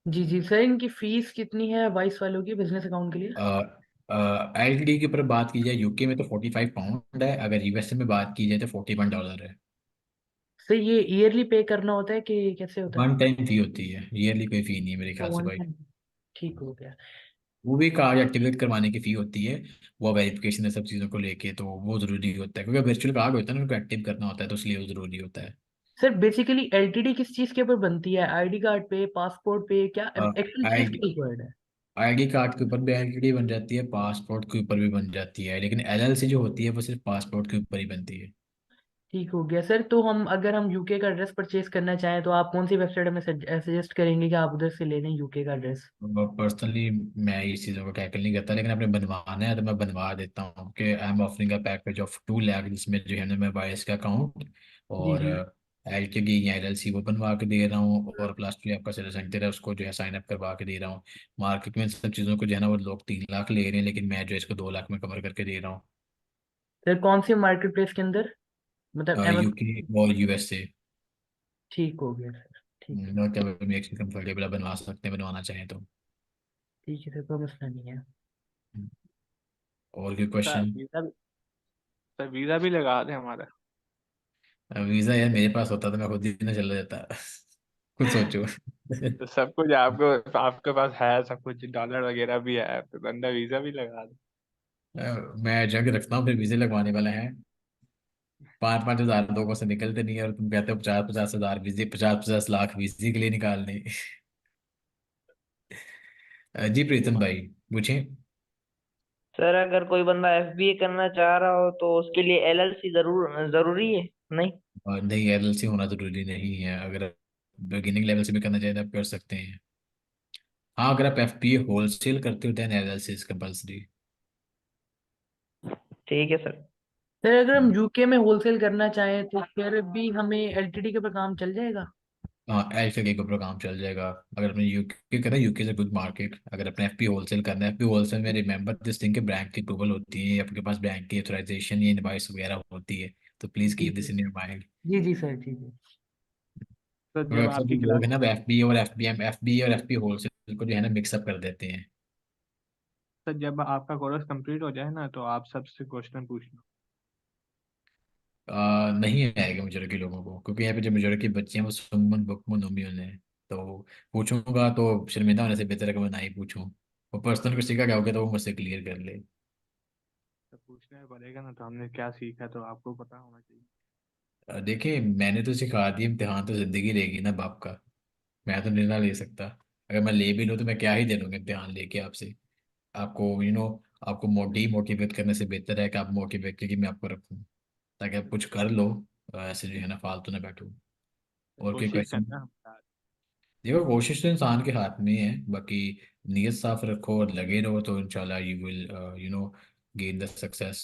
जी जी सर, इनकी फीस कितनी है वाइस वालों की बिजनेस अकाउंट के लिए? एलटीडी के ऊपर बात की जाए यूके में तो £45 है, अगर यूएसए में बात की जाए तो $41 है। सर ये ईयरली पे करना होता है कि कैसे होता है? वन टाइम फी होती है, ईयरली कोई फी नहीं है मेरे ख्याल से वन भाई। टाइम। ठीक हो गया। वो भी कार्ड एक्टिवेट करवाने की फी होती है, वो वेरिफिकेशन है सब चीज़ों को लेके, तो वो ज़रूरी होता है क्योंकि वर्चुअल कार्ड होता है ना, उनको एक्टिव करना होता है, तो इसलिए वो ज़रूरी होता है। सर बेसिकली एलटीडी किस चीज के ऊपर बनती है, आईडी कार्ड पे, पासपोर्ट पे, क्या एक्चुअल चीज आई क्या रिक्वायर्ड है? आईडी कार्ड के ऊपर भी आईडी बन जाती है, पासपोर्ट के ऊपर भी बन जाती है, लेकिन एलएलसी जो होती है वो सिर्फ पासपोर्ट के ऊपर ही बनती है। ठीक हो गया सर। तो हम अगर हम यूके का ड्रेस परचेज करना चाहें तो आप कौन सी वेबसाइट हमें सजेस्ट करेंगे कि आप उधर से ले लें यूके का ड्रेस? पर्सनली मैं इस चीज़ों को टैकल नहीं करता, लेकिन आपने बनवाना है तो मैं बनवा देता हूँ कि I am offering a package of 2 lakh, जिसमें जो है ना मैं बाईस का अकाउंट जी और जी। एल के डी या एल एल सी वो बनवा के दे रहा हूँ, और प्लस जो आपका सिटीजन है उसको जो है साइन अप करवा के दे रहा हूँ। मार्केट में इन सब चीज़ों को जो है ना वो लोग 3 लाख ले रहे हैं, लेकिन मैं जो इसको 2 लाख में कवर करके दे रहा सर कौन सी मार्केट प्लेस के अंदर, मतलब हूँ। अमेजोन? यूके और यूएसए। ठीक हो गया सर, ठीक है। मतलब मेक कंफर्टेबल बनवा सकते हैं, बनवाना चाहें तो। ठीक है सर, कोई मसला नहीं है। और कोई सर क्वेश्चन? वीजा भी, सर वीजा भी लगा दें हमारा। वीज़ा यार मेरे पास होता तो मैं खुद ही ना चला जाता। खुद सोचो। तो सब कुछ आपको, आपके पास है सब कुछ, डॉलर वगैरह भी है, तो बंदा वीजा भी लगा दे। मैं जग रखता हूँ, फिर वीज़े लगवाने वाला है। 5-5 हज़ार लोगों से निकलते नहीं है, और तुम कहते हो 50-50 हज़ार वीज़े, 50-50 लाख वीज़े के लिए निकालने। जी प्रीतम भाई, पूछें। सर अगर कोई बंदा एफबीए करना चाह रहा हो तो उसके लिए एलएलसी जरूरी है? नहीं? और नहीं, एलएलसी होना जरूरी नहीं है, अगर बिगिनिंग लेवल से भी करना चाहें तो आप कर सकते हैं। हाँ, अगर आप एफपीए होलसेल करते हो देन एलएलसी इज कंपलसरी। ठीक है सर। सर अगर हम यूके में होलसेल करना चाहें तो फिर भी हमें एलटीडी के ऊपर काम चल जाएगा? हाँ, एलसीडी का प्रोग्राम चल जाएगा। अगर अपने यूके करना, यूके से गुड मार्केट, अगर अपने एफपी होलसेल करना है, एफपी होलसेल में रिमेंबर दिस थिंग के बैंक की अप्रूवल होती है, आपके पास बैंक की ऑथराइजेशन या इनवाइस वगैरह होती है, तो प्लीज़ कीप ठीक दिस है। In your mind. जी जी सर, ठीक है। तो क्योंकि जब अक्सर आपकी जो लोग क्लास, हैं ना वो एफबी और एफपी होलसेल को जो है ना मिक्सअप कर देते हैं। तो जब आपका कोर्स कंप्लीट हो जाए ना तो आप सबसे क्वेश्चन पूछना। नहीं आएगा मेजोरिटी लोगों को, क्योंकि यहाँ पे जो मेजोरिटी बच्चे हैं वो सुमन बुकमन उम्मीद हैं, तो पूछूंगा तो शर्मिंदा होने से बेहतर है कि मैं ना ही पूछूं। वो पर्सनल को सीखा क्या हो गया तो वो मुझसे क्लियर कर ले। तो पूछना ही पड़ेगा ना, तो हमने क्या सीखा तो आपको पता होना चाहिए। देखिए मैंने तो सिखा दी, इम्तिहान तो जिंदगी लेगी ना बाप का। मैं तो निर्णय ले सकता, अगर मैं ले भी लूँ तो मैं क्या ही दे दूंगा इम्तिहान लेके आपसे। आपको आपको मोटिवेट करने से बेहतर है कि आप मोटिवेट करके मैं आपको रखूँ, ताकि आप कुछ कर लो, ऐसे जो है ना फालतू ना बैठो। तो और कोई कोशिश क्वेश्चन? करना हम। देखो कोशिश तो इंसान के हाथ में है, बाकी नीयत साफ रखो और लगे रहो तो इंशाल्लाह you will gain the success.